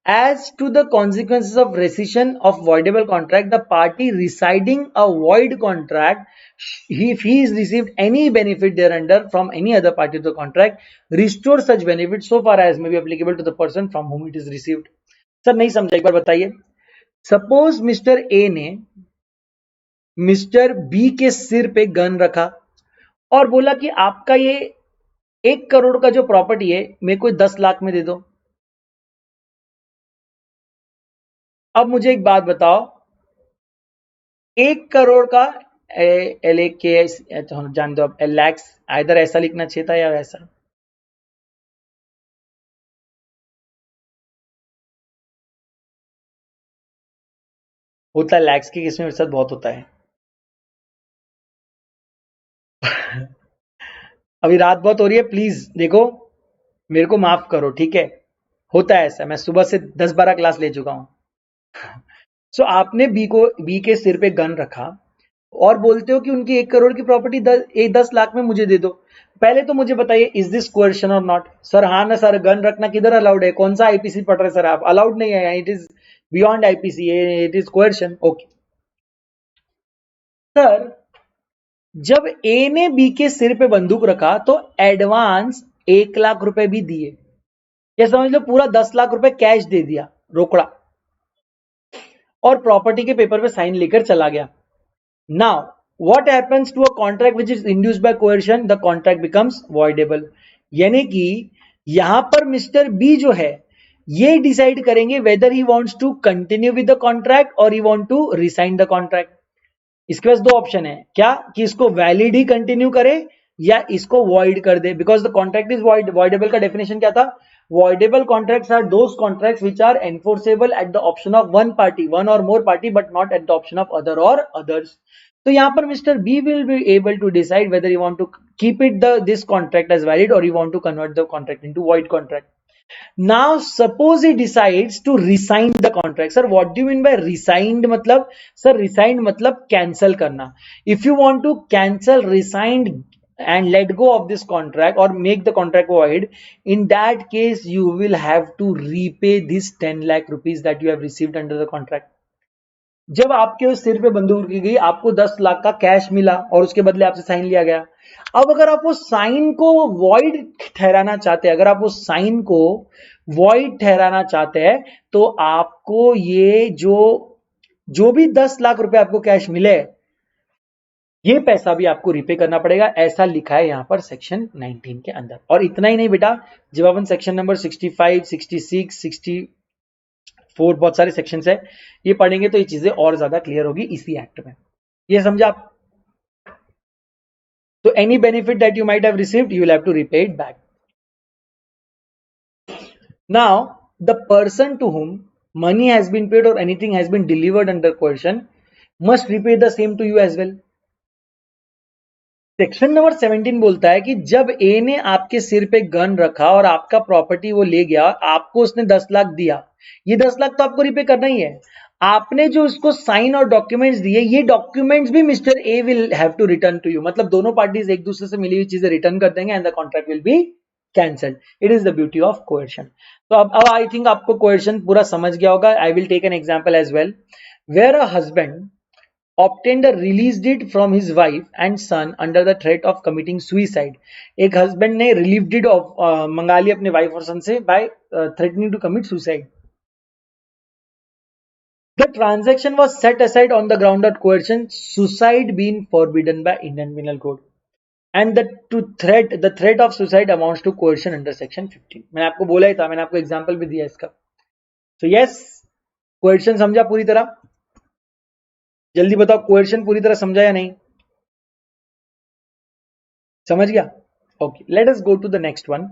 As to the consequences of rescission of voidable contract, the party residing a void contract, if he is received any benefit thereunder from any other party to the contract, restore such benefit so far as may be applicable to the person from whom it is received. Sir नहीं समझा, एक बार बताइए. Suppose mister A ने mister B के सिर पे gun रखा और बोला कि आपका ये 1 करोड़ का जो प्रॉपर्टी है मेरे को 10 लाख में दे दो. अब मुझे एक बात बताओ, 1 करोड़ का एल ए के जान दो, अब लैक्स, इधर ऐसा लिखना चाहिए था या वैसा. होता है लैक्स के केस में मेरे साथ बहुत होता है. अभी रात बहुत हो रही है, प्लीज देखो मेरे को माफ करो, ठीक है. होता है ऐसा, मैं सुबह से 10-12 क्लास ले चुका हूं. सो आपने बी के सिर पे गन रखा और बोलते हो कि उनकी 1 करोड़ की प्रॉपर्टी 10 लाख में मुझे दे दो. पहले तो मुझे बताइए, इज दिस कोएर्शन और नॉट? सर हाँ ना सर, गन रखना किधर अलाउड है? कौन सा आईपीसी पढ़ रहे सर आप? अलाउड नहीं है, it is beyond IPC, it is coercion. Okay sir, जब ए ने बी के सिर पे बंदूक रखा तो एडवांस 1 लाख रुपए भी दिए, ये समझ लो पूरा 10 लाख रुपए कैश दे दिया, रोकड़ा, और प्रॉपर्टी के पेपर पे साइन लेकर चला गया। Now what happens to a contract which is induced by coercion? The contract becomes voidable. यानी कि यहां पर मिस्टर बी जो है ये डिसाइड करेंगे whether he wants to continue with the contract और he want to rescind the contract. इसके पास दो ऑप्शन है, क्या कि इसको वैलिड ही कंटिन्यू करे या इसको वॉइड कर दे, because the contract is void. Voidable का डेफिनेशन क्या था? Voidable contracts are those contracts which are enforceable at the option of one party, one और more party, but not at the option of other और others. तो यहां पर mister B will be able to decide whether you want to keep it the this contract as valid और you want to convert the contract into void contract. Now suppose he decides to resign the contract. Sir, what do you mean by resigned? मतलब sir, resigned मतलब cancel करना. If you want to cancel, resigned and let go of this contract or make the contract void, in that case you will have to repay this 10 lakh rupees that you have received under the contract. जब आपके सिर पे बंदूक की गई, आपको 10 लाख का cash मिला और उसके बदले आपसे साइन लिया गया। अब अगर आप वो साइन को वॉइड ठहराना चाहते हैं, अगर आप उस साइन को वॉइड ठहराना चाहते हैं, तो आपको ये जो भी 10 लाख रुपए आपको कैश मिले, ये पैसा भी आपको रिपे करना पड़ेगा। ऐसा लिखा है यहां पर सेक्शन 19 के अंदर। और इतना ही नहीं बेटा, जब अपन सेक्शन नंबर 65, 66, 64, बहुत सारे सेक्शंस है, ये पढ़ेंगे तो ये चीजें और ज्यादा क्लियर होगी इसी एक्ट में। ये समझा आप? तो any benefit that you might have received, you will have to repay it back. Now, the person to whom money has been paid or anything has been delivered under coercion must repay the same to you as well. Section number 17 बोलता है कि जब A ने आपके सिर पे gun रखा और आपका प्रॉपर्टी वो ले गया, आपको उसने 10 लाख दिया, ये 10 लाख तो आपको रिपे करना ही है। आपने जो उसको साइन और डॉक्यूमेंट्स दिए, ये डॉक्यूमेंट्स भी mister A will have to return to you. मतलब दोनों पार्टीज एक दूसरे से मिली हुई चीजें रिटर्न कर देंगे and the contract will be cancelled. It is the beauty of coercion. तो अब आई थिंक आपको कोएर्शन पूरा समझ गया होगा। I will take an example as well, where a husband obtained a release deed from his wife and son under the threat of committing suicide. एक husband ने relief deed मंगा ली अपने wife और son से by threatening to commit suicide. The transaction was set aside on the ground of coercion, suicide being forbidden by Indian Penal Code. And the threat of suicide amounts to coercion under section 15. मैंने आपको बोला ही था, मैंने आपको example भी दिया इसका। So yes, coercion समझा पूरी तरह? जल्दी बताओ, कोएर्शन पूरी तरह समझा या नहीं? समझ गया? Okay, let us go to the next one.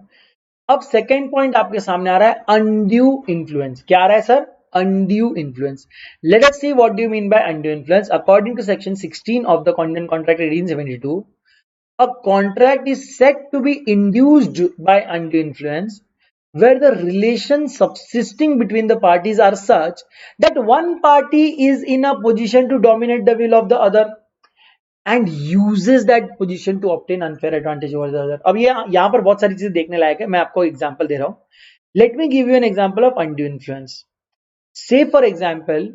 अब सेकेंड पॉइंट आपके सामने आ रहा है अनड्यू इन्फ्लुएंस। क्या आ रहा है sir? Undue influence. Let us see what do you mean by undue influence. According to section 16 of the Indian contract 1872, a contract is said to be induced by undue influence where the relations subsisting between the parties are such that one party is in a position to dominate the will of the other and uses that position to obtain unfair advantage over the other. अब ये यहाँ पर बहुत सारी चीजें देखने लायक है, मैं आपको एग्जांपल दे रहा हूं। Let me give you an example of undue influence. Say for example,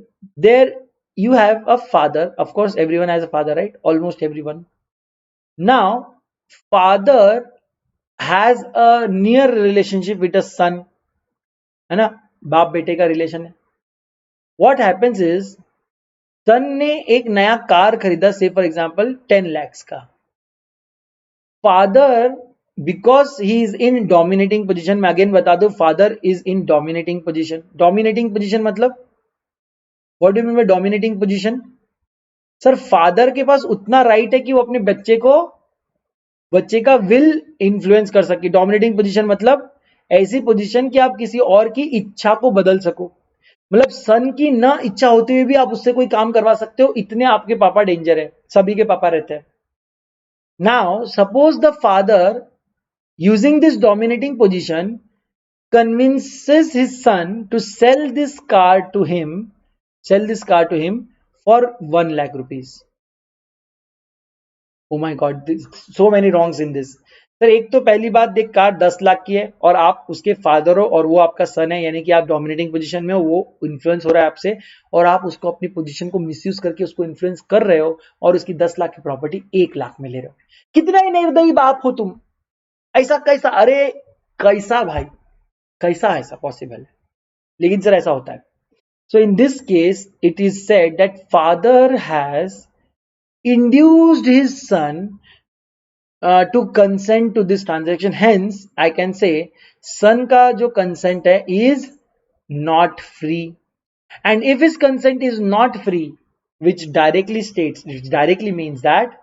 there you have a father. Of course, everyone has a father, right? Almost everyone. Now, father has a near relationship with a son, है ना? बाप बेटे का relation है। What happens is, सन ने एक नया car खरीदा, से फॉर एग्जाम्पल 10 lakhs का। Father, because he is in dominating position, मैं अगेन बता दू, father is in dominating position. Dominating position मतलब what do you mean by dominating position? Sir, father के पास उतना राइट है कि वो अपने बच्चे का विल इन्फ्लुएंस कर सके। डोमिनेटिंग पोजिशन मतलब ऐसी पोजिशन कि आप किसी और की इच्छा को बदल सको। मतलब सन की ना इच्छा होते हुए भी आप उससे कोई काम करवा सकते हो, इतने आपके पापा डेंजर है। सभी के पापा रहते हैं। Now suppose the father using this dominating position convinces his son to sell this car to him for 1 lakh rupees. Oh my god, so many wrongs in this. Sir एक तो पहली बात देख, कार 10 लाख की है और आप उसके फादर हो और वो आपका सन है, यानी कि आप डोमिनेटिंग पोजीशन में हो, वो इन्फ्लुएंस हो रहा है आपसे और आप उसको अपनी पोजीशन को मिसयूज करके उसको इन्फ्लुएंस कर रहे हो और उसकी 10 लाख की प्रॉपर्टी 1 लाख में ले रहे हो। कितना ही निर्दयी बाप हो तुम, ऐसा कैसा, अरे कैसा भाई, कैसा ऐसा पॉसिबल है? लेकिन सर ऐसा होता है। So in this case it is said that father has induced his son to consent to this transaction. Hence I can say son का जो consent है is not free, and if his consent is not free, which directly means that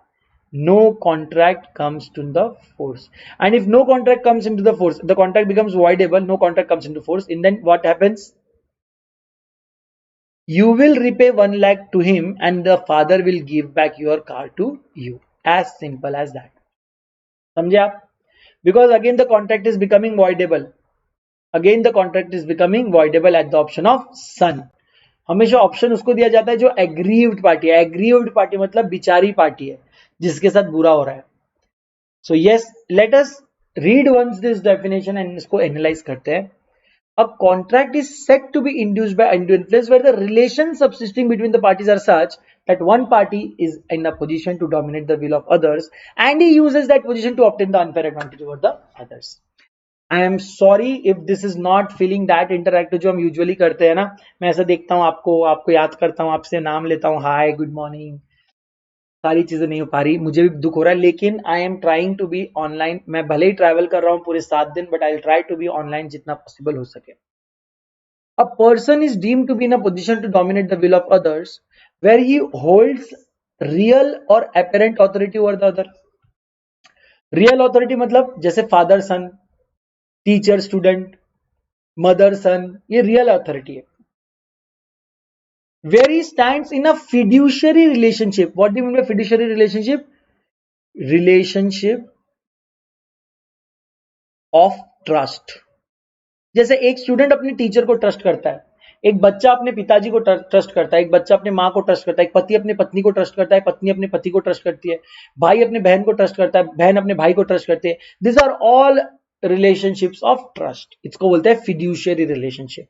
no contract comes to the force, and if no contract comes into the force, the contract becomes voidable. No contract comes into force, and then what happens? You will repay 1 lakh to him and the father will give back your car to you. As simple as that. समझे आप? Because again the contract is becoming voidable. Again the contract is becoming voidable at the option of son. हमेशा option उसको दिया जाता है जो aggrieved party है. Aggrieved party मतलब बिचारी पार्टी है जिसके साथ बुरा हो रहा है. So yes, let us read once this definition and इसको एनालाइज करते हैं. A contract is said to be induced by undue influence where the relations subsisting between the parties are such that one party is in a position to dominate the will of others and he uses that position to obtain the unfair advantage over the others. I am sorry if this is not feeling that interactive जो हम usually करते हैं ना. मैं ऐसा देखता हूँ आपको याद करता हूँ, आपसे नाम लेता हूँ, हाय गुड मॉर्निंग, सारी चीजें नहीं हो पा रही, मुझे भी दुख हो रहा है. लेकिन I am trying to be online. मैं भले ही ट्रैवल कर रहा हूँ पूरे 7 दिन, but I will try to be online जितना पॉसिबल हो सके. A person is deemed to be in a position to dominate the will of others where he holds real or apparent authority over the other. Real authority मतलब जैसे father सन, teacher student, mother सन, ये real authority है. Where he stands in a fiduciary relationship. What do you mean by fiduciary relationship? Relationship of trust. जैसे एक student अपने teacher को trust करता है, एक बच्चा अपने पिताजी को ट्रस्ट करता है, एक बच्चा अपने माँ को ट्रस्ट करता है, एक पति अपने पत्नी को ट्रस्ट करता है, पत्नी अपने पति को ट्रस्ट करती है, भाई अपने बहन को ट्रस्ट करता है, बहन अपने भाई को ट्रस्ट करती है. This are all relationships of trust. इसको बोलते हैं fiduciary relationship.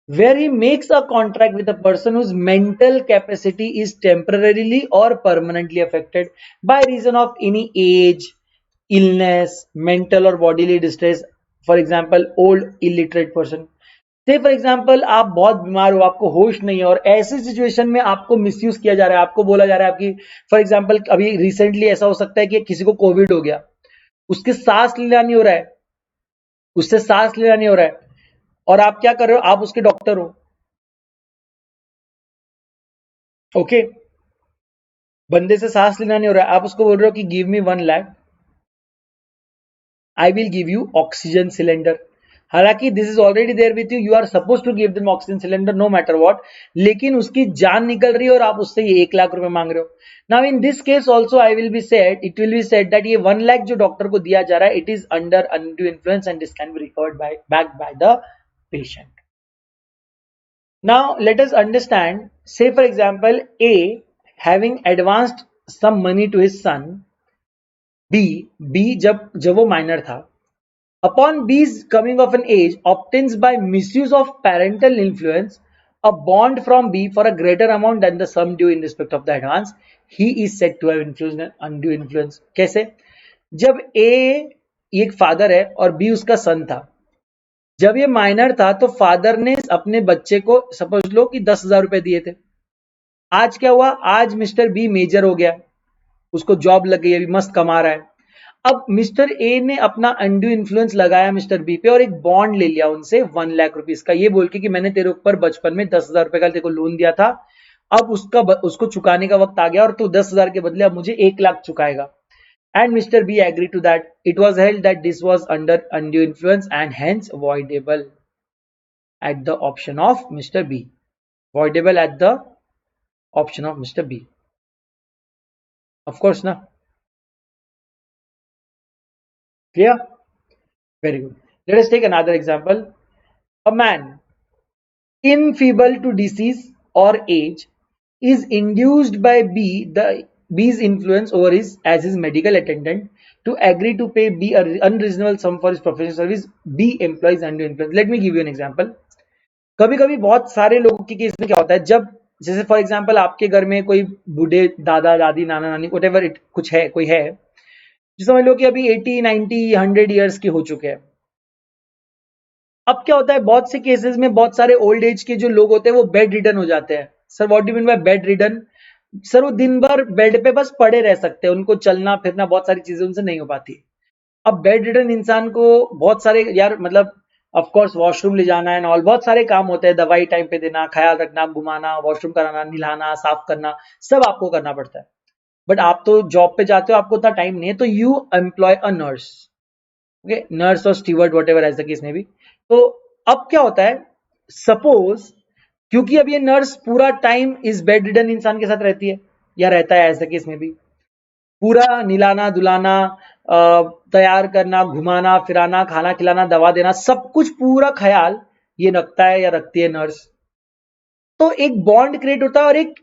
Where he makes a contract with a person whose mental capacity is temporarily or permanently affected by reason of any age, illness, mental or bodily distress. For example, old illiterate person. से for example आप बहुत बीमार हो, आपको होश नहीं है और ऐसी सिचुएशन में आपको मिसयूज किया जा रहा है, आपको बोला जा रहा है आपकी, फॉर एग्जाम्पल अभी रिसेंटली ऐसा हो सकता है कि किसी को कोविड हो गया, उसके सांस लेना नहीं हो रहा है, उससे सांस लेना नहीं हो रहा है और आप क्या कर रहे हो, आप उसके डॉक्टर हो. ओके, बंदे से सांस लेना नहीं हो रहा है, आप उसको बोल रहे हो कि give me 1 lakh, I will give you oxygen cylinder. हालांकि this is already there with you, you are suppose to give them oxygen cylinder no matter what, लेकिन उसकी जान निकल रही है और आप उससे ये 1 लाख रुपए मांग रहे हो. Now in this case also I will be said, it will be said that ये 1 लाख जो डॉक्टर को दिया जा रहा है, it is under undue influence and this can be recovered back by the patient. Now let us understand, say for example, A having advanced some money to his son, B जब वो minor था, upon B's coming of an age, obtains by misuse of parental influence a bond from B for a greater amount than the sum due in respect of the advance. He is said to have influenced undue influence. कैसे? जब A एक father है और B उसका सन था, जब ये minor था तो फादर ने अपने बच्चे को समझ लो कि 10,000 रुपए दिए थे. आज क्या हुआ, आज मिस्टर बी मेजर हो गया, उसको जॉब लग गई, अभी मस्त कमा रहा है. अब मिस्टर ए ने अपना अनड्यू इन्फ्लुएंस लगाया मिस्टर बी पे और एक बॉन्ड ले लिया उनसे 1 लाख रुपीज का, ये बोल के कि मैंने तेरे ऊपर बचपन में 10,000 रुपए का तेरे को लोन दिया था, अब उसको चुकाने का वक्त आ गया और तू 10,000 के बदले अब मुझे 1 lakh चुकाएगा. And Mr. B agreed to that. It was held that this was under undue influence and hence voidable at the option of Mr. B. Voidable at the option of Mr. B. Of course, na? Clear? Very good. Let us take another example. A man, enfeebled to disease or age, is induced by B the B's influence over his as his medical attendant to agree to pay B a unreasonable sum for his professional service. B employs undue influence. Let me give you an example. कभी कभी बहुत सारे लोगों के case में क्या होता है, जब जैसे फॉर एग्जांपल आपके घर में कोई बूढ़े दादा दादी नाना नानी व्हाटएवर इट कुछ है कोई है जो समझ लो कि अभी 80 90 100 ईयर्स के हो चुके हैं। अब क्या होता है, बहुत से केसेस में बहुत सारे ओल्ड एज के जो लोग होते हैं वो बेड रिडन हो जाते हैं। Sir what do mean bye bed ridden? Sir वो दिन भर बेड पे बस पड़े रह सकते हैं, उनको चलना फिरना बहुत सारी चीजें उनसे नहीं हो पाती। अब बेड रिडन इंसान को बहुत सारे यार मतलब ऑफ कोर्स वॉशरूम ले जाना है और बहुत सारे काम होते हैं, दवाई टाइम पे देना, ख्याल रखना, घुमाना, वॉशरूम कराना, नहलाना, साफ करना, सब आपको करना पड़ता है। बट आप तो जॉब पे जाते हो, आपको उतना टाइम नहीं है, तो you employ a nurse, okay, nurse और steward whatever as the case में भी। तो अब क्या होता है, सपोज क्योंकि अब ये नर्स पूरा टाइम इस बेड रिडन इंसान के साथ रहती है या रहता है एज द केस में भी, पूरा निलाना दुलाना, तैयार करना, घुमाना फिराना, खाना खिलाना, दवा देना, सब कुछ पूरा ख्याल ये रखता है या रखती है नर्स। तो एक बॉन्ड क्रिएट होता है और एक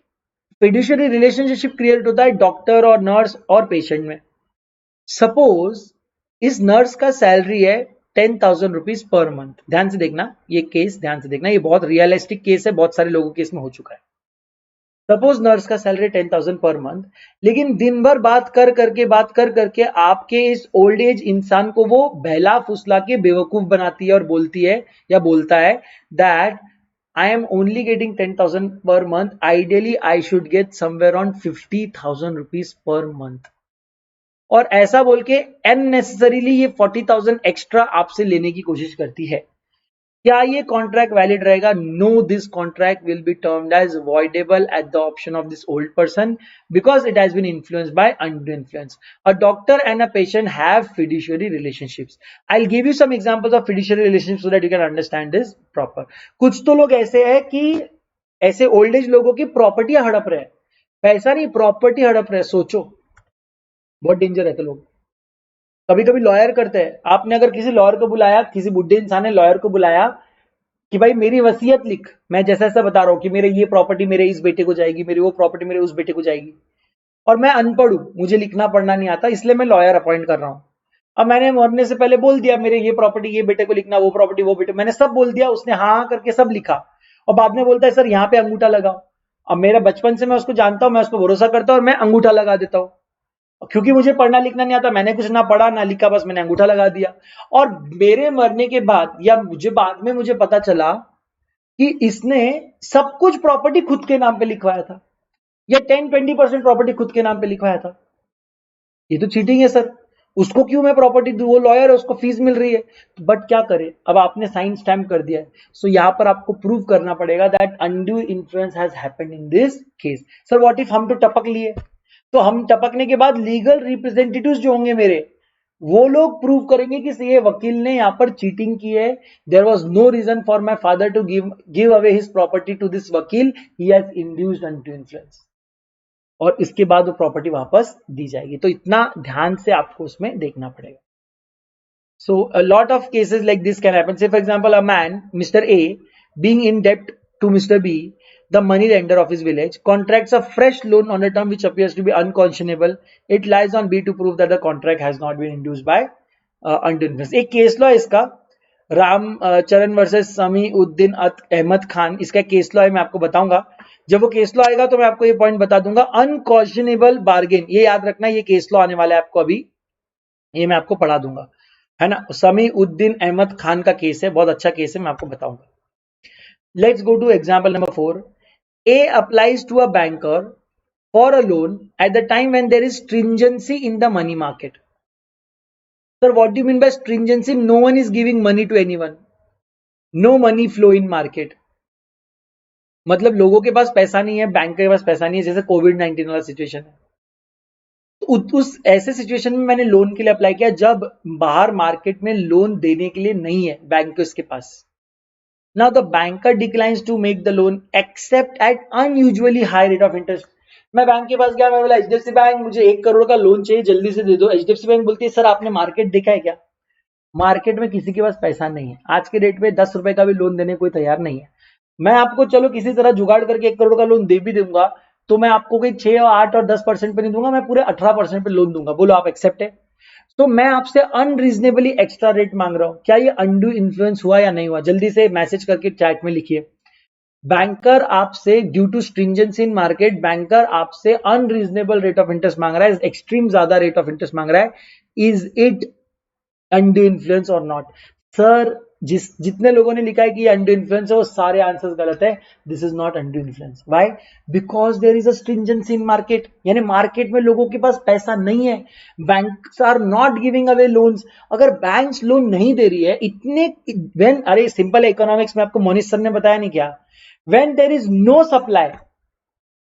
फिड्यूशियरी रिलेशनशिप क्रिएट होता है डॉक्टर और नर्स और पेशेंट में। सपोज इस नर्स का सैलरी है 10,000 रुपीज पर मंथ। ध्यान से देखना ये केस, ध्यान से देखना, ये बहुत रियलिस्टिक केस है, बहुत सारे लोगों के इसमें हो चुका है। सपोज नर्स का सैलरी 10,000 पर मंथ, लेकिन दिन भर बात कर करके आपके इस ओल्ड एज इंसान को वो बहला फुसला के बेवकूफ बनाती है और बोलती है या बोलता है that I am only getting 10,000 per month, ideally I should get somewhere on 50,000 rupees per month. और ऐसा बोल के अननेसेसरीली ये 40,000 एक्स्ट्रा आपसे लेने की कोशिश करती है। क्या ये कॉन्ट्रैक्ट वैलिड रहेगा? No, this contract will be termed as voidable at the option of this old person because it has been influenced by undue influence. A doctor and a patient have fiduciary relationships. I'll give you some examples of fiduciary relationships so that you can understand this proper. कुछ तो लोग ऐसे हैं कि ऐसे old age लोगों की property हड़प रहे हैं, पैसा नहीं प्रॉपर्टी हड़प रहे हैं। सोचो बहुत डेंजर है। तो लोग कभी कभी लॉयर करते हैं, आपने अगर किसी लॉयर को बुलाया, किसी बुढ़े इंसान ने लॉयर को बुलाया कि भाई मेरी वसीयत लिख, मैं जैसा ऐसा बता रहा हूं कि मेरे ये प्रॉपर्टी मेरे इस बेटे को जाएगी, मेरी वो प्रॉपर्टी मेरे उस बेटे को जाएगी, और मैं अनपढ़ हूं, मुझे लिखना पढ़ना नहीं आता, इसलिए मैं लॉयर अपॉइंट कर रहा हूं। अब मैंने मरने से पहले बोल दिया मेरे ये प्रॉपर्टी ये बेटे को लिखना, वो प्रॉपर्टी वो बेटे, मैंने सब बोल दिया, उसने हाँ करके सब लिखा, और बाद में बोलता है सर यहाँ पे अंगूठा लगाओ। अब मेरा बचपन से मैं उसको जानता हूं, मैं उसको भरोसा करता हूं और मैं अंगूठा लगा देता हूं, क्योंकि मुझे पढ़ना लिखना नहीं आता, मैंने कुछ ना पढ़ा ना लिखा, बस मैंने अंगूठा लगा दिया। और मेरे मरने के बाद या मुझे बाद में मुझे पता चला कि इसने सब कुछ प्रॉपर्टी खुद के नाम पे लिखवाया था, या 10-20% प्रॉपर्टी खुद के नाम पे लिखवाया था। ये तो चीटिंग है सर, उसको क्यों मैं प्रॉपर्टी दूं? वो लॉयर है, उसको फीस मिल रही है। बट क्या करे, अब आपने साइन स्टैम्प कर दिया है, सो यहां पर आपको प्रूव करना पड़ेगा that undue influence has happened in this case. Sir what if हम तो टपक लिए, तो हम टपकने के बाद लीगल रिप्रेजेंटेटिव्स जो होंगे मेरे, वो लोग प्रूव करेंगे कि ये वकील ने यहाँ पर चीटिंग की है, there was no reason for my father to give away his property to this वकील, he has induced undue influence, और इसके बाद वो प्रॉपर्टी वापस दी जाएगी। तो इतना ध्यान से आपको उसमें देखना पड़ेगा। So a lot of cases like this can happen. Say for example, a man, Mr. A, being in debt to Mr. B, the money lender of his village, contracts a fresh loan on a term which appears to be unconscionable. It lies on B to prove that the contract has not been induced by undue influence. एक case law है इसका, राम चरण versus समी उद्दीन अहमद खान, इसका case law है, मैं आपको बताऊंगा। जब वो केस लॉ आएगा तो मैं आपको ये पॉइंट बता दूंगा। अनकॉन्शनेबल बार्गेन, ये याद रखना, ये केस लॉ आने वाला है आपको अभी, ये मैं आपको पढ़ा दूंगा, है ना। समी उद्दीन अहमद खान का केस है, बहुत अच्छा केस है, मैं आपको बताऊंगा। Let's go two example number 4. A applies to a banker for a loan at the time when there is stringency in the money market. Sir, what do you mean by stringency? No one is giving money to anyone. No money flow in market. मतलब लोगों के पास पैसा नहीं है, bank के पास पैसा नहीं है, जैसे कोविड-19 वाला सिचुएशन है। उस ऐसे सिचुएशन में मैंने लोन के लिए अप्लाई किया जब बाहर मार्केट में लोन देने के लिए नहीं है बैंकर्स के पास। Now the banker declines to make the loan except at unusually high rate of interest. मैं बैंक के पास गया, मैं बोला एचडीएफसी बैंक मुझे 1 करोड़ का लोन चाहिए, जल्दी से दे दो। एचडीएफसी बैंक बोलती है सर आपने मार्केट देखा है क्या? मार्केट में किसी के पास पैसा नहीं है, आज के डेट में 10 रुपए का भी लोन देने कोई तैयार नहीं है। मैं आपको चलो किसी तरह जुगाड़ करके 1 करोड़ का लोन दे भी दूंगा, तो मैं आपको कोई 6 और 8 और 10% पे नहीं दूंगा, मैं पूरे 18% पे लोन दूंगा। बोलो आप एक्सेप्ट है? तो मैं आपसे अनरीजनेबली एक्स्ट्रा रेट मांग रहा हूं, क्या ये अनड्यू इन्फ्लुएंस हुआ या नहीं हुआ? जल्दी से मैसेज करके चैट में लिखिए। बैंकर आपसे due to stringency in market, banker आपसे अनरीजनेबल रेट ऑफ इंटरेस्ट मांग रहा है, एक्सट्रीम ज्यादा रेट ऑफ इंटरेस्ट मांग रहा है। इज इट अंडू इन्फ्लुएंस और नॉट? सर जितने लोगों ने लिखा है कि ये अंडू इन्फ्लुएंस है, वो सारे आंसर्स गलत है। This is not undue influence. Why? Because there is a stringency in market, यानी मार्केट में लोगों के पास पैसा नहीं है। Banks are not giving away loans. अगर बैंक्स लोन नहीं दे रही है इतने, व्हेन, अरे सिंपल इकोनॉमिक्स में आपको मोनिश सर ने बताया नहीं क्या? When there is no supply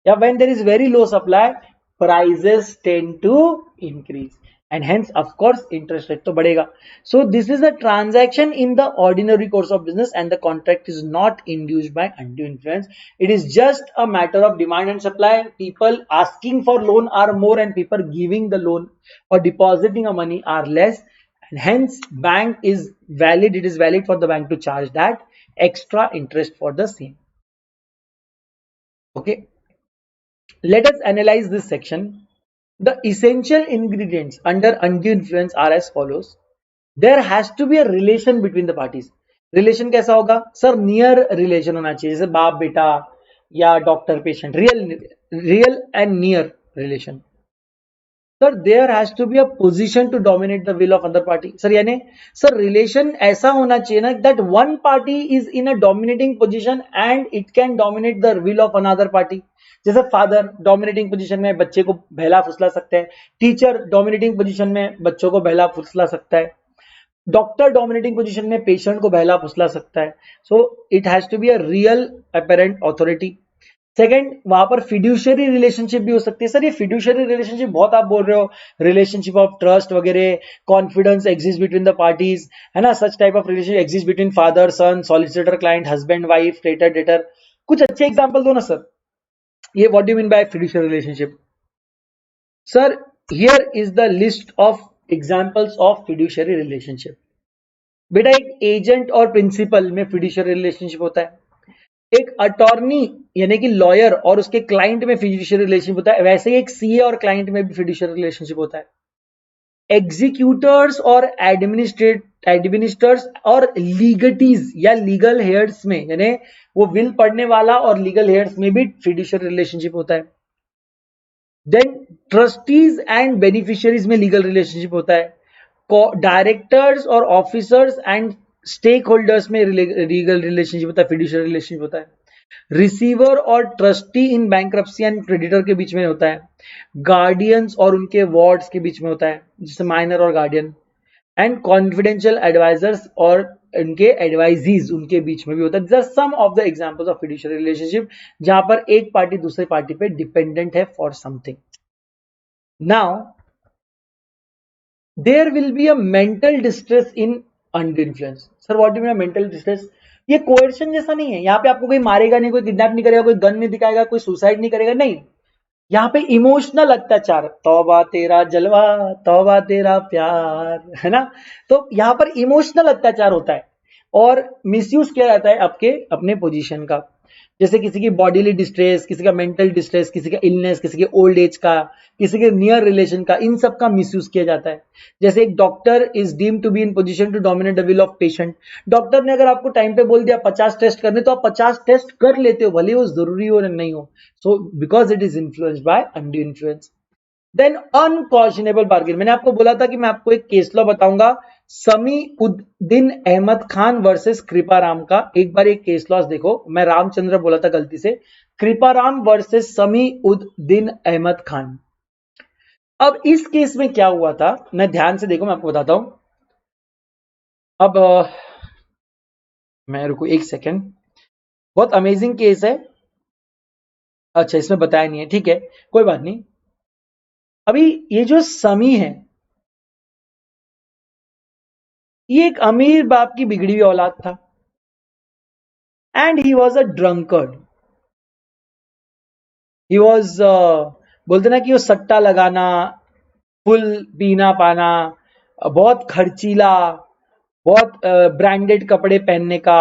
या when there is very low supply, prices tend to increase and hence of course interest rate तो बढ़ेगा. So this is a transaction in the ordinary course of business and the contract is not induced by undue influence. It is just a matter of demand and supply. People asking for loan are more and people giving the loan or depositing a money are less, and hence bank is valid, it is valid for the bank to charge that extra interest for the same. Okay, let us analyze this section. The essential ingredients under undue influence are as follows. There has to be a relation between the parties. Relation कैसा होगा sir? Near relation होना चाहिए, जैसे बाप बेटा या doctor patient, real and near relation. Sir there has to be a position to dominate the will of other party. Sir यानी sir relation ऐसा होना चाहिए ना that one party is in a dominating position and it can dominate the will of another party. जैसे father dominating position में बच्चे को बहला फुसला सकता है, टीचर डोमिनेटिंग पोजीशन में बच्चों को बहला फुसला सकता है, डॉक्टर डोमिनेटिंग पोजीशन में पेशेंट को बहला फुसला सकता है. So it has to be a real apparent authority. Second, वहां पर फिड्यूशियरी रिलेशनशिप भी हो सकती है. सर ये फिड्यूशियरी रिलेशनशिप बहुत आप बोल रहे हो, रिलेशनशिप ऑफ ट्रस्ट वगैरह, confidence exist between the parties, है ना, such type of relationship exist between father son, solicitor client, husband wife, creditor debtor. कुछ अच्छे एग्जांपल दो ना सर. ये what do you mean by fiduciary relationship? Sir here is the list of examples of fiduciary relationship. बेटा एक agent और principal में fiduciary relationship होता है. एक अटॉर्नी यानी कि लॉयर और उसके क्लाइंट में फिड्यूशियरी रिलेशनशिप होता है. वैसे ही एक सीए और क्लाइंट में भी फिड्यूशियरी रिलेशनशिप होता है. एग्जीक्यूटर्स और एडमिनिस्ट्रेटर्स और लीगटीज या लीगल हेयर्स में, यानी वो विल पढ़ने वाला और लीगल हेयर्स में भी फिड्यूशियरी रिलेशनशिप होता है. देन ट्रस्टीज एंड बेनिफिशियरीज में लीगल रिलेशनशिप होता है. डायरेक्टर्स और ऑफिसर्स एंड स्टेक होल्डर्स में लीगल रिलेशनशिप होता है, फिड्यूशियरी रिलेशनशिप होता है. रिसीवर और trustee in bankruptcy and creditor के बीच में होता है. गार्डियंस और उनके वार्ड्स के बीच में होता है, जैसे माइनर और गार्डियन. एंड कॉन्फिडेंशियल एडवाइजर्स और उनके एडवाइजीज उनके बीच में भी होता है. This are some of the examples of fiduciary relationship जहां पर एक पार्टी दूसरे पार्टी पे डिपेंडेंट है for something. Now there will be a mental distress in under influence. Sir what do you mean mental distress? ये coercion जैसा नहीं है. यहाँ पे आपको कोई मारेगा नहीं, कोई किडनैप नहीं करेगा, कोई गन नहीं दिखाएगा, कोई सुसाइड नहीं करेगा, नहीं. यहाँ पे इमोशनल अत्याचार, तौबा तेरा जलवा, तौबा तेरा प्यार, है ना. तो यहाँ पर इमोशनल अत्याचार होता है और मिसयूज किया जाता है आपके अपने पोजीशन का. जैसे किसी की बॉडीली डिस्ट्रेस, किसी का मेंटल डिस्ट्रेस, किसी का इलनेस, किसी के ओल्ड एज का, किसी के नियर रिलेशन का, इन सब का मिसयूज किया जाता है. जैसे एक doctor is deemed to be in position to dominate the will of patient. Doctor ने अगर आपको टाइम पे बोल दिया 50 टेस्ट करने, तो आप 50 टेस्ट कर लेते हो, भले वो जरूरी हो या नहीं हो. So because it is influenced by undue influence. Then unconscionable bargain. मैंने आपको बोला था कि मैं आपको एक केस लॉ बताऊंगा, समी उद्दीन अहमद खान वर्सेस कृपाराम का. एक बार एक केस लॉस देखो, मैं रामचंद्र बोला था गलती से, कृपाराम वर्सेस समी उद्दीन अहमद खान. अब इस केस में क्या हुआ था, मैं ध्यान से देखो, मैं आपको बताता हूं. अब मैं रुको एक सेकेंड, बहुत अमेजिंग केस है. अच्छा इसमें बताया नहीं है, ठीक है कोई बात नहीं. अभी ये जो समी है, ये एक अमीर बाप की बिगड़ी हुई औलाद था and he was a drunkard. He was, बोलते ना कि वो सट्टा लगाना, फुल पीना पाना, बहुत खर्चीला, बहुत ब्रांडेड कपड़े पहनने का,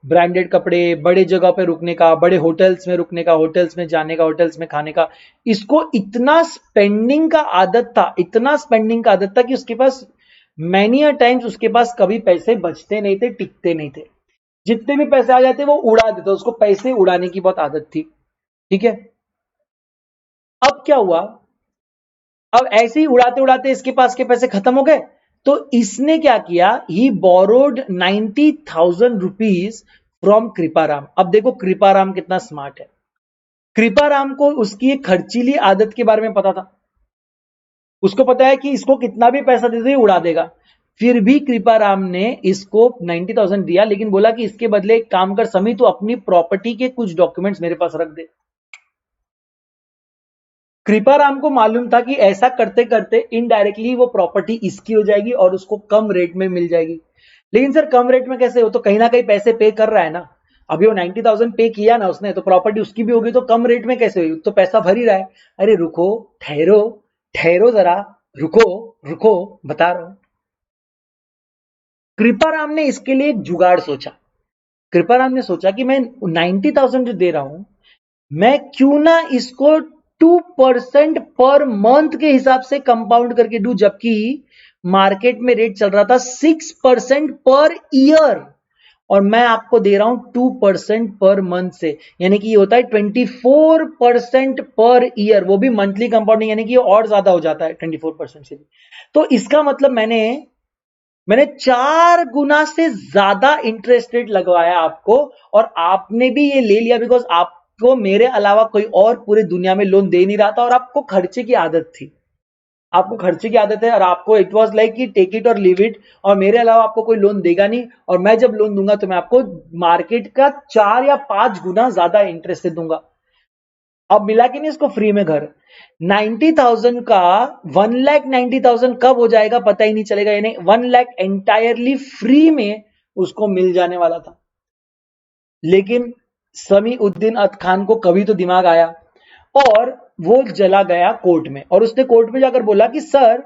ब्रांडेड कपड़े, बड़े जगह पे रुकने का, बड़े होटल्स में रुकने का, होटल्स में जाने का, होटल्स में खाने का। इसको इतना स्पेंडिंग का आदत था, इतना स्पेंडिंग का आदत था कि उसके पास मैनी अ टाइम्स उसके पास कभी पैसे बचते नहीं थे, टिकते नहीं थे। जितने भी पैसे आ जाते वो उड़ा देता, उसको पैसे उड़ाने की बहुत आदत थी। ठीक है, अब क्या हुआ, अब ऐसे ही उड़ाते उड़ाते इसके पास के पैसे खत्म हो गए। तो इसने क्या किया, ही बोरोड 90,000 रुपीज फ्रॉम कृपाराम। अब देखो कृपाराम कितना स्मार्ट है। कृपाराम को उसकी एक खर्चीली आदत के बारे में पता था। उसको पता है कि इसको कितना भी पैसा दे दो ये उड़ा देगा। फिर भी कृपाराम ने इसको 90,000 दिया, लेकिन बोला कि इसके बदले एक काम कर समी, तू अपनी प्रॉपर्टी के कुछ डॉक्यूमेंट्स मेरे पास रख दे। कृपाराम को मालूम था कि ऐसा करते करते इनडायरेक्टली वो प्रॉपर्टी इसकी हो जाएगी और उसको कम रेट में मिल जाएगी। लेकिन सर कम रेट में कैसे हो, तो कहीं ना कहीं पैसे पे कर रहा है ना। अभी वो 90,000 पे किया ना उसने, तो प्रॉपर्टी उसकी भी होगी, तो कम रेट में कैसे हुई, तो पैसा भर ही रहा है। अरे रुको, ठहरो, ठहरो जरा, रुको, रुको, बता रहा हूं। कृपाराम ने इसके लिए एक जुगाड़ सोचा। कृपाराम ने सोचा कि मैं 90,000 जो दे रहा हूं, मैं क्यों ना इसको 2% पर मंथ के हिसाब से कंपाउंड करके दूं, जबकि मार्केट में रेट चल रहा था 6% पर ईयर, और मैं आपको दे रहा हूं 2% पर मंथ से, यानी कि ये होता है 24% पर ईयर, वो भी मंथली कंपाउंडिंग, यानी कि ये और ज्यादा हो जाता है 24% से भी। तो इसका मतलब मैंने 4 गुना से ज्यादा इंटरेस्ट रेट लगवाया आपको, और आपने भी ये ले लिया, बिकॉज आपको मेरे अलावा कोई और पूरी दुनिया में लोन दे नहीं रहा था, और आपको खर्चे की आदत थी। आपको खर्चे की आदत है, और आपको इट वॉज लाइक कि टेक इट और लीव इट, और मेरे अलावा आपको कोई लोन देगा नहीं, और मैं जब लोन दूंगा तो मैं आपको मार्केट का 4 या 5 गुना ज्यादा इंटरेस्ट दूंगा। अब मिला कि नहीं इसको फ्री में घर। 90,000 का 1,90,000 कब हो जाएगा पता ही नहीं चलेगा, यानी 1 लाख एंटायरली फ्री में उसको मिल जाने वाला था। लेकिन समी उद्दीन अत खान को कभी तो दिमाग आया, और वो चला गया कोर्ट में, और उसने कोर्ट में जाकर बोला कि सर,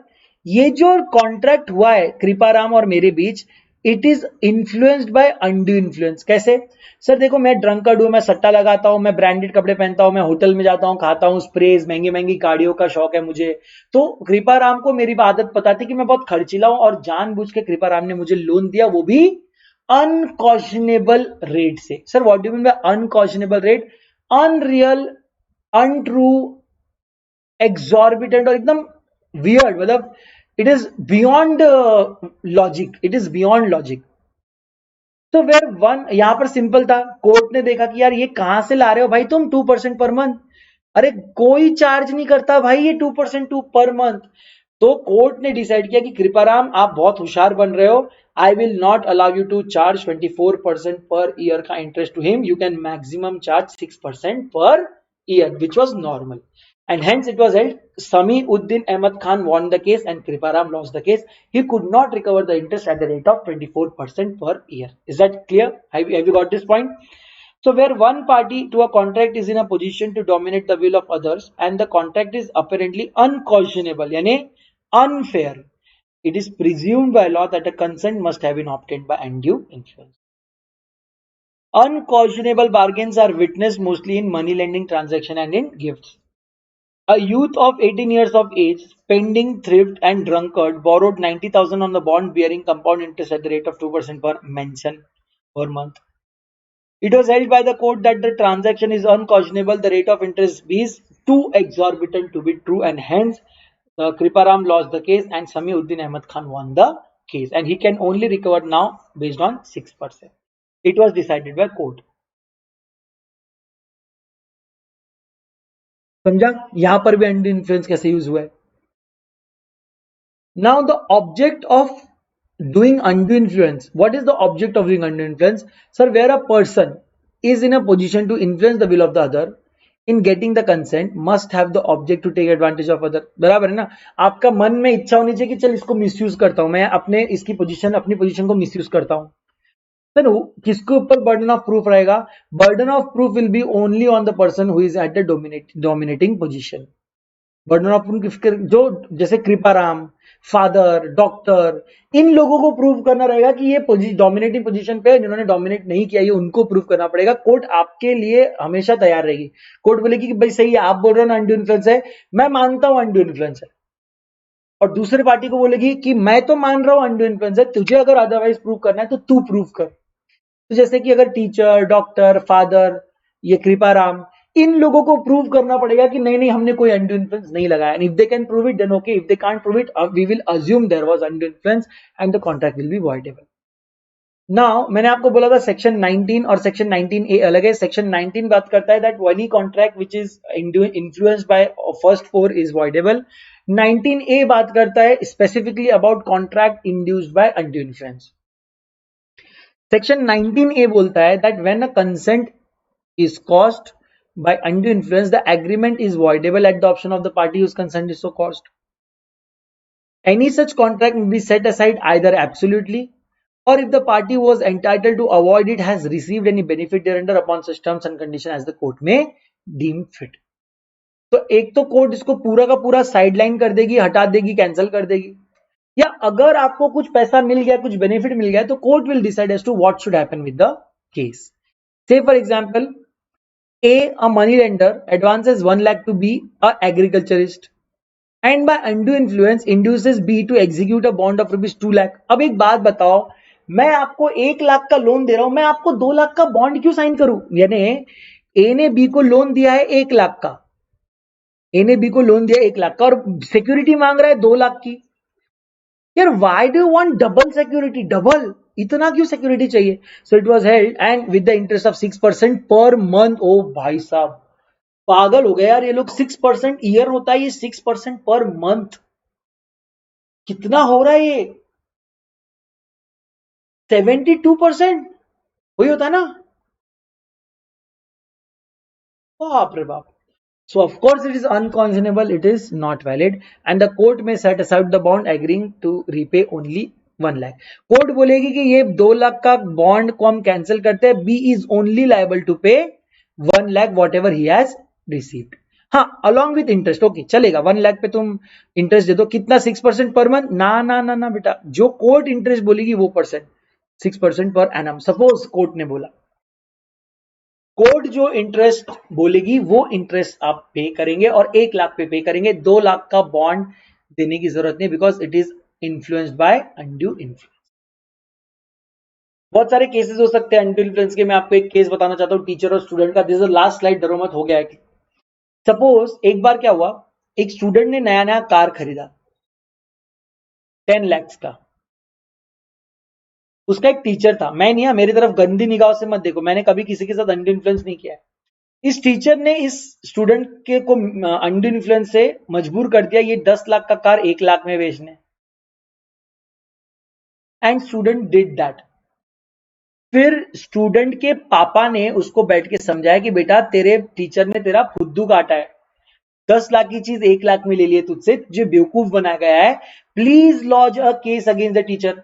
ये जो कॉन्ट्रैक्ट हुआ है कृपाराम और मेरे बीच, it is influenced by undue influence. कैसे? सर देखो, मैं ड्रंकर्ड हूं, मैं सट्टा लगाता हूं, मैं ब्रांडेड कपड़े पहनता हूं, मैं होटल में जाता हूं, खाता हूं स्प्रेज, महंगी महंगी गाड़ियों का शौक है मुझे। तो कृपाराम को मेरी आदत पता थी कि मैं बहुत खर्चीला हूं, और जानबूझ के कृपाराम ने मुझे लोन दिया, वो भी अनकॉशनेबल रेट से। Sir what do mean by unconscionable rate? Unreal, untrue, exorbitant, और एकदम वियर्ड, मतलब it is beyond logic, it is beyond logic. तो वेर वन, यहां पर सिंपल था, कोर्ट ने देखा कि यार ये कहां से ला रहे हो भाई तुम 2% पर मंथ, अरे कोई चार्ज नहीं करता भाई ये 2% टू पर मंथ। तो कोर्ट ने डिसाइड किया कि कृपाराम आप बहुत होशियार बन रहे हो, I will not allow you to charge 24% per year का interest to him, you can maximum charge 6% per year, which was normal, and hence it was held. Sami-Uddin Ahmad Khan won the case and Kriparam lost the case. He could not recover the interest at the rate of 24% per year. Is that clear? Have you got this point? So where one party to a contract is in a position to dominate the will of others and the contract is apparently unconscionable, yani unfair, it is presumed by law that a consent must have been obtained by undue influence. Unconscionable bargains are witnessed mostly in money lending transaction and in gifts. A youth of 18 years of age, spending, thrift, and drunkard, borrowed 90,000 on the bond bearing compound interest at the rate of 2% per mention per month. It was held by the court that the transaction is unconscionable, the rate of interest is too exorbitant to be true, and hence Kriparam lost the case and Sami-Uddin Ahmad Khan won the case, and he can only recover now based on 6%. It was decided by court. समझा यहां पर भी under influence कैसे use हुआ है? Now the object of doing undue influence. What is the object of doing undue influence? Sir, where a person is in a position to influence the will of the other, in getting the consent must have the object to take advantage of other. बराबर है ना? आपका मन में इच्छा होनी चाहिए कि चल इसको मिसयूज करता हूं, मैं अपने इसकी पोजीशन, अपनी पोजीशन को मिसयूज करता हूं। then किसके ऊपर burden of proof रहेगा? Burden of proof will be only on the person who is at the dominating position. Burden of proof जो जैसे कृपाराम, फादर, डॉक्टर, इन लोगों को प्रूव करना रहेगा कि ये डोमिनेटिंग पोजीशन पे है, जिन्होंने डोमिनेट नहीं किया ये उनको प्रूव करना पड़ेगा। कोर्ट आपके लिए हमेशा तैयार रहेगी। कोर्ट बोलेगी कि भाई सही है, आप बोल रहे हो ना अनड्यू इन्फ्लुएंस है, मैं मानता हूं अनड्यू इन्फ्लुएंस है, और दूसरी पार्टी को बोलेगी कि मैं तो मान रहा हूं अनड्यू इन्फ्लुएंस है, तुझे अगर अदरवाइज प्रूव करना है तो तू प्रूव कर। तो जैसे कि अगर टीचर, डॉक्टर, फादर, ये कृपाराम, इन लोगों को प्रूव करना पड़ेगा कि नहीं नहीं हमने कोई अनड्यू इन्फ्लुएंस नहीं लगाया। And if they can prove it then okay, if they can't prove it we will assume there was undue influence and the contract will be voidable. Now मैंने आपको बोला था सेक्शन 19 और सेक्शन 19 ए अलग है। Section 19 बात करता है that any contract which is influenced by first four is voidable. 19 ए बात करता है specifically about contract induced bye undue influence. Section 19 ए बोलता है that when a consent is caused by undue influence, the agreement is voidable at the option of the party whose consent is so caused. Any such contract may be set aside either absolutely or if the party was entitled to avoid it has received any benefit thereunder upon such terms and conditions as the court may deem fit. तो एक तो court इसको पूरा का पूरा sideline कर देगी, हटा देगी, कैंसिल कर देगी, या अगर आपको कुछ पैसा मिल गया, कुछ बेनिफिट मिल गया, तो court will decide as to what should happen with the case. Say for example, a money lender advances 1 lakh to B, a agriculturist, and by undue influence induces B to execute a bond of rupees 2 lakh। अब एक बात बताओ, मैं आपको 1 लाख का loan दे रहा हूं, मैं आपको 2 लाख का बॉन्ड क्यों साइन करूं? यानी ए ने बी को लोन दिया है 1 लाख का, ए ने बी को लोन दिया 1 लाख का और सिक्योरिटी मांग रहा है 2 लाख की। यार why do you want double security? Double इतना क्यों सिक्योरिटी चाहिए? So it was held and with the interest of 6% per month. ओ भाई साहब, पागल हो गए यार ये लोग। 6% ईयर होता है, ये 6% पर मंथ कितना हो रहा है ये? 72% वही होता है ना? बाप रे बाप। So of course it is unconscionable, it is not valid and the court may set aside the bond agreeing to repay only 1 lakh। Court बोलेगी कि ये 2 लाख का बॉन्ड को हम कैंसिल करते हैं, B is only liable to pay 1 lakh whatever he has received. हाँ, along with interest. Okay चलेगा, 1 लाख पे तुम इंटरेस्ट दे दो, कितना? 6% पर मंथ? ना ना ना ना बेटा, जो कोर्ट इंटरेस्ट बोलेगी वो percent, 6% per annum. Suppose court ने बोला, कोर्ट जो इंटरेस्ट बोलेगी वो इंटरेस्ट आप पे करेंगे और 1 लाख पे करेंगे, 2 लाख का बॉन्ड देने की जरूरत नहीं, because it is influenced by undue influence. बहुत सारे केसेस हो सकते हैं अनड्यू इन्फ्लुएंस के। मैं आपको एक केस बताना चाहता हूँ टीचर और स्टूडेंट का। दिस इज लास्ट स्लाइड, डरो मत, हो गया है। सपोज एक बार क्या हुआ, एक स्टूडेंट ने नया नया कार खरीदा 10 lakhs का। उसका एक टीचर था, मैं नहीं, मेरी तरफ गंदी निगाह से मत देखो, मैंने कभी किसी के साथ अनड्यू इन्फ्लुएंस नहीं किया है। इस टीचर ने इस स्टूडेंट के को अनड्यू इन्फ्लुएंस से मजबूर कर दिया ये 10 लाख का कार 1 लाख में बेचने, एंड स्टूडेंट डिड दैट। फिर स्टूडेंट के पापा ने उसको बैठ के समझाया कि बेटा तेरे टीचर ने तेरा फुद्दू काटा है, 10 लाख की चीज 1 लाख में ले लिए तुझसे, तुझे बेवकूफ बनाया गया है, please launch a case against the teacher.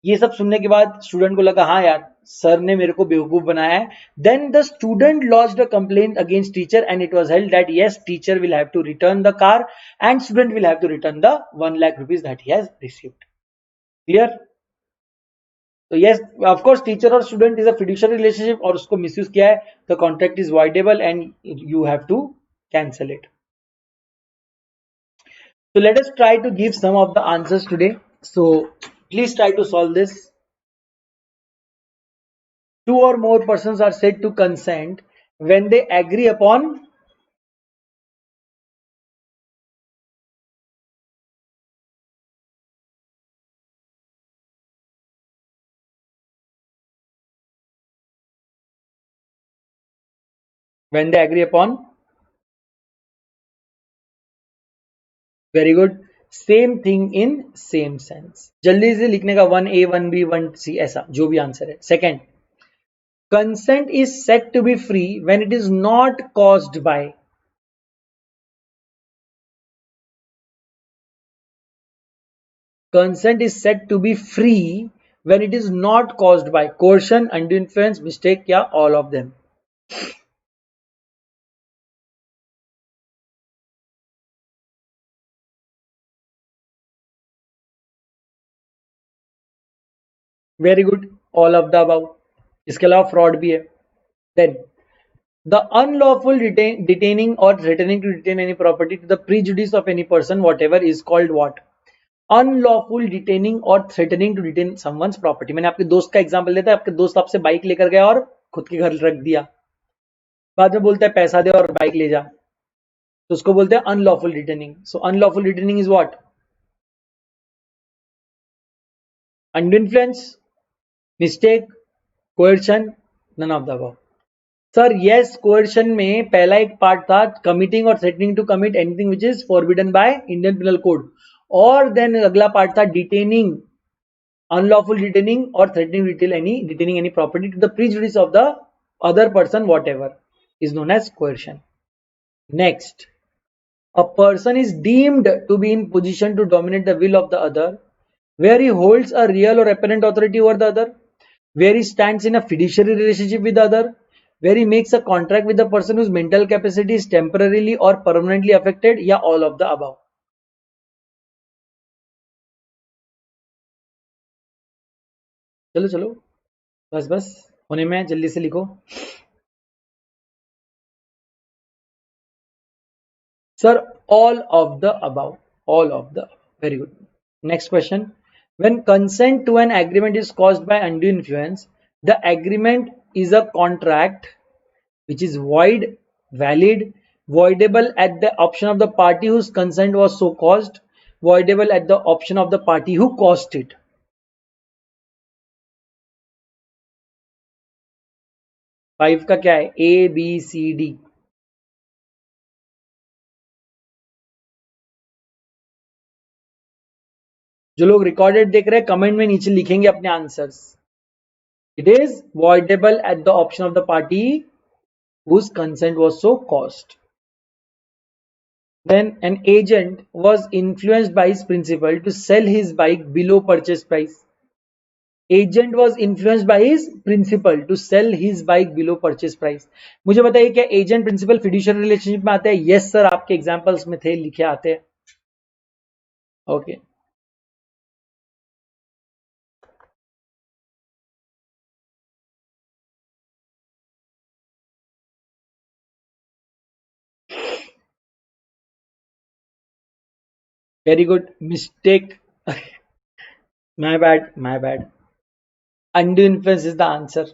ये सब सुनने के बाद स्टूडेंट को लगा हाँ यार सर ने मेरे को बेवकूफ बनाया है। Then the student launched a complaint against teacher and it was held that yes teacher will have to return the car and student will have to return the 1 lakh rupees that he has received. Clear? तो yes of course teacher और student is a fiduciary relationship और उसको misuse किया है, the contract is voidable and you have to cancel it. So let us try to give some of the answers today. So please try to solve this. Two or more persons are said to consent when they agree upon when they agree upon very good same thing in same sense। जल्दी से लिखने का 1A 1B 1C ऐसा जो भी answer है। Second, consent is said to be free when it is not caused by consent is said to be free when it is not caused by coercion, undue influence, mistake या all of them। Very good, all of the above. इसके अलावा fraud भी है। Then the unlawful detaining or threatening to detain any property to the prejudice of any person whatever is called what? Unlawful detaining or threatening to detain someone's property। मैंने आपके दोस्त का example लेता है, आपके दोस्त आपसे बाइक लेकर गया और खुद के घर रख दिया, बाद में बोलता है पैसा दे और बाइक ले जा, तो उसको बोलते हैं unlawful detaining. So unlawful detaining is what? Under influence, mistake, coercion, none of the above. Sir yes, coercion में पहला एक पार्ट था कमिटिंग और threatening to commit anything which is forbidden by Indian penal code, और then अगला part था detaining, unlawful detaining और threatening detaining any property to the prejudice of the other person whatever is known as coercion. Next, a person is deemed to be in position to dominate the will of the other where he holds a real or apparent authority over the other, where he stands in a fiduciary relationship with the other, where he makes a contract with the person whose mental capacity is temporarily or permanently affected, या all of the above। चलो चलो, बस बस होने में, जल्दी से लिखो। Sir all of the above, all of the above. Very good. Next question, when consent to an agreement is caused by undue influence, the agreement is a contract which is void, valid, voidable at the option of the party whose consent was so caused, voidable at the option of the party who caused it। 5 का क्या है? A B C D. जो लोग recorded देख रहे हैं comment में नीचे लिखेंगे अपने answers. It is voidable at the option of the party whose consent was so caused। Then an agent was influenced by his principal to sell his bike below purchase price। Agent was influenced by his principal to sell his bike below purchase price. मुझे बताइए क्या agent principal fiducial relationship में आते हैं? Yes sir, आपके examples में थे, लिखे आते हैं। Okay, very good, mistake, my bad my bad, undue influence is the answer.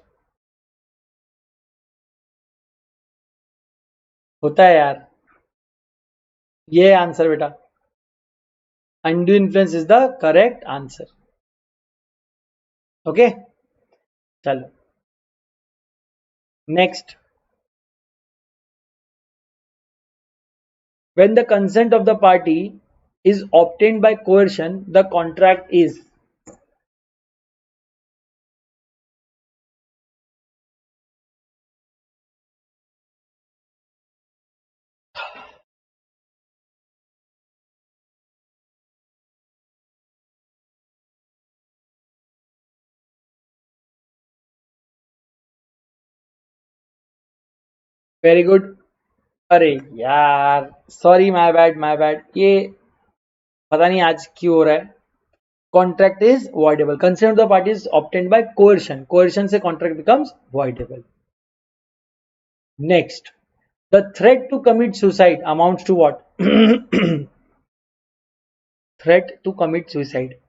होता है यार, ये आंसर बेटा, undue influence is the correct answer. Okay, चलो next, when the consent of the party is obtained by coercion, the contract is। Very good. अरे यार, sorry, my bad, ये पता नहीं आज क्यों हो रहा है। Contract is voidable, consent of the party is obtained by coercion, coercion से contract becomes voidable। Next, the threat to commit suicide amounts to what? Threat to commit suicide,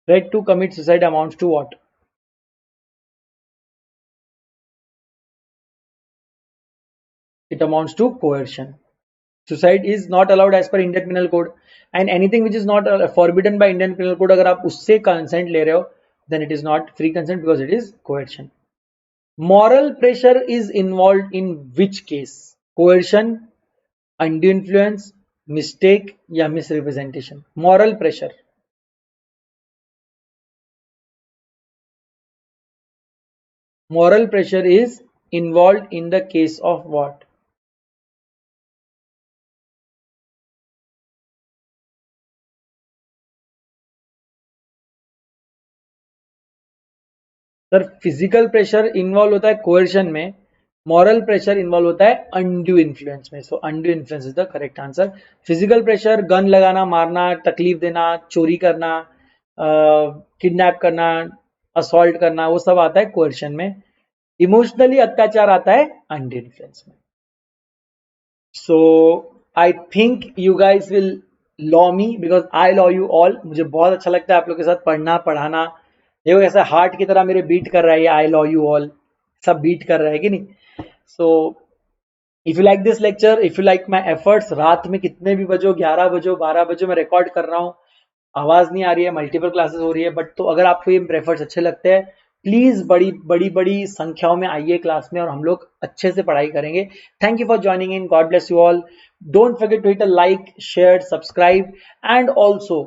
threat to commit suicide amounts to what? It amounts to coercion। Suicide is not allowed as per Indian Penal Code, and anything which is not forbidden by Indian Penal Code, अगर आप उससे consent ले रहे हो, then it is not free consent because it is coercion। Moral pressure is involved in which case? Coercion, undue influence, mistake या misrepresentation? Moral pressure, moral pressure is involved in the case of what? Sir physical pressure involve होता है कोएर्शन में, moral pressure involve होता है undue influence में। So undue influence is the correct answer. Physical pressure gun लगाना, मारना, तकलीफ देना, चोरी करना, किडनैप करना, असॉल्ट करना, वो सब आता है कोएर्शन में। इमोशनली अत्याचार आता है अनड्यू इन्फ्लुएंस में। So I think you guys will love me because I love you all. मुझे बहुत अच्छा लगता है आप लोग के साथ पढ़ना पढ़ाना। देखो ऐसा हार्ट की तरह मेरे बीट कर रहा है ये आई लॉ यू ऑल, सब बीट कर रहा है कि नहीं। So if you like this lecture, if you like my efforts, रात में कितने भी बजो, 11 बजो, 12 बजो, मैं रिकॉर्ड कर रहा हूँ, आवाज नहीं आ रही है, मल्टीपल क्लासेस हो रही है, बट तो अगर आपको ये एफर्ट्स अच्छे लगते हैं, प्लीज बड़ी बड़ी बड़ी संख्याओं में आइए क्लास में और हम लोग अच्छे से पढ़ाई करेंगे। Thank you for joining in, God bless you all. Don't forget to hit a like, share, subscribe and also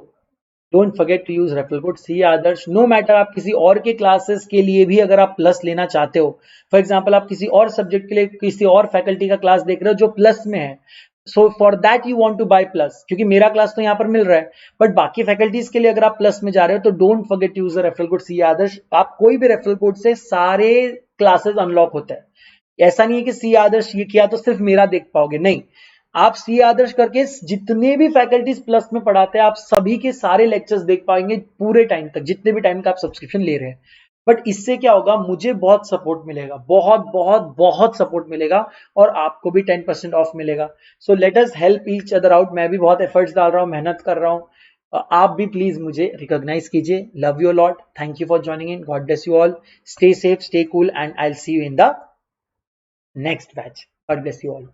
don't forget to use referral code C Adarsh. No matter आप किसी और के क्लासेस के लिए भी अगर आप प्लस लेना चाहते हो, फॉर एग्जाम्पल आप किसी और सब्जेक्ट के लिए किसी और फैकल्टी का क्लास देख रहे हो जो प्लस में है, so for that you want to buy plus, क्योंकि मेरा क्लास तो यहाँ पर मिल रहा है, बट बाकी फैकल्टीज के लिए अगर आप प्लस में जा रहे हो तो don't forget to use referral code C Adarsh. आप कोई भी रेफरल कोड से सारे क्लासेस अनलॉक होता है। ऐसा नहीं है कि सी आदर्श ये किया तो सिर्फ मेरा देख पाओगे, नहीं, आप सी आदर्श करके जितने भी फैकल्टीज प्लस में पढ़ाते हैं आप सभी के सारे लेक्चर्स देख पाएंगे पूरे टाइम तक, जितने भी टाइम का आप सब्सक्रिप्शन ले रहे हैं। बट इससे क्या होगा, मुझे बहुत सपोर्ट मिलेगा, बहुत बहुत बहुत सपोर्ट मिलेगा और आपको भी 10% ऑफ मिलेगा। So let us help each other out. मैं भी बहुत एफर्ट्स डाल रहा हूँ, मेहनत कर रहा हूँ, आप भी प्लीज मुझे रिकॉग्नाइज कीजिए। Love you lot, thank you for joining in, God bless you all, stay safe, stay cool and I will see you in the next batch. God bless you all.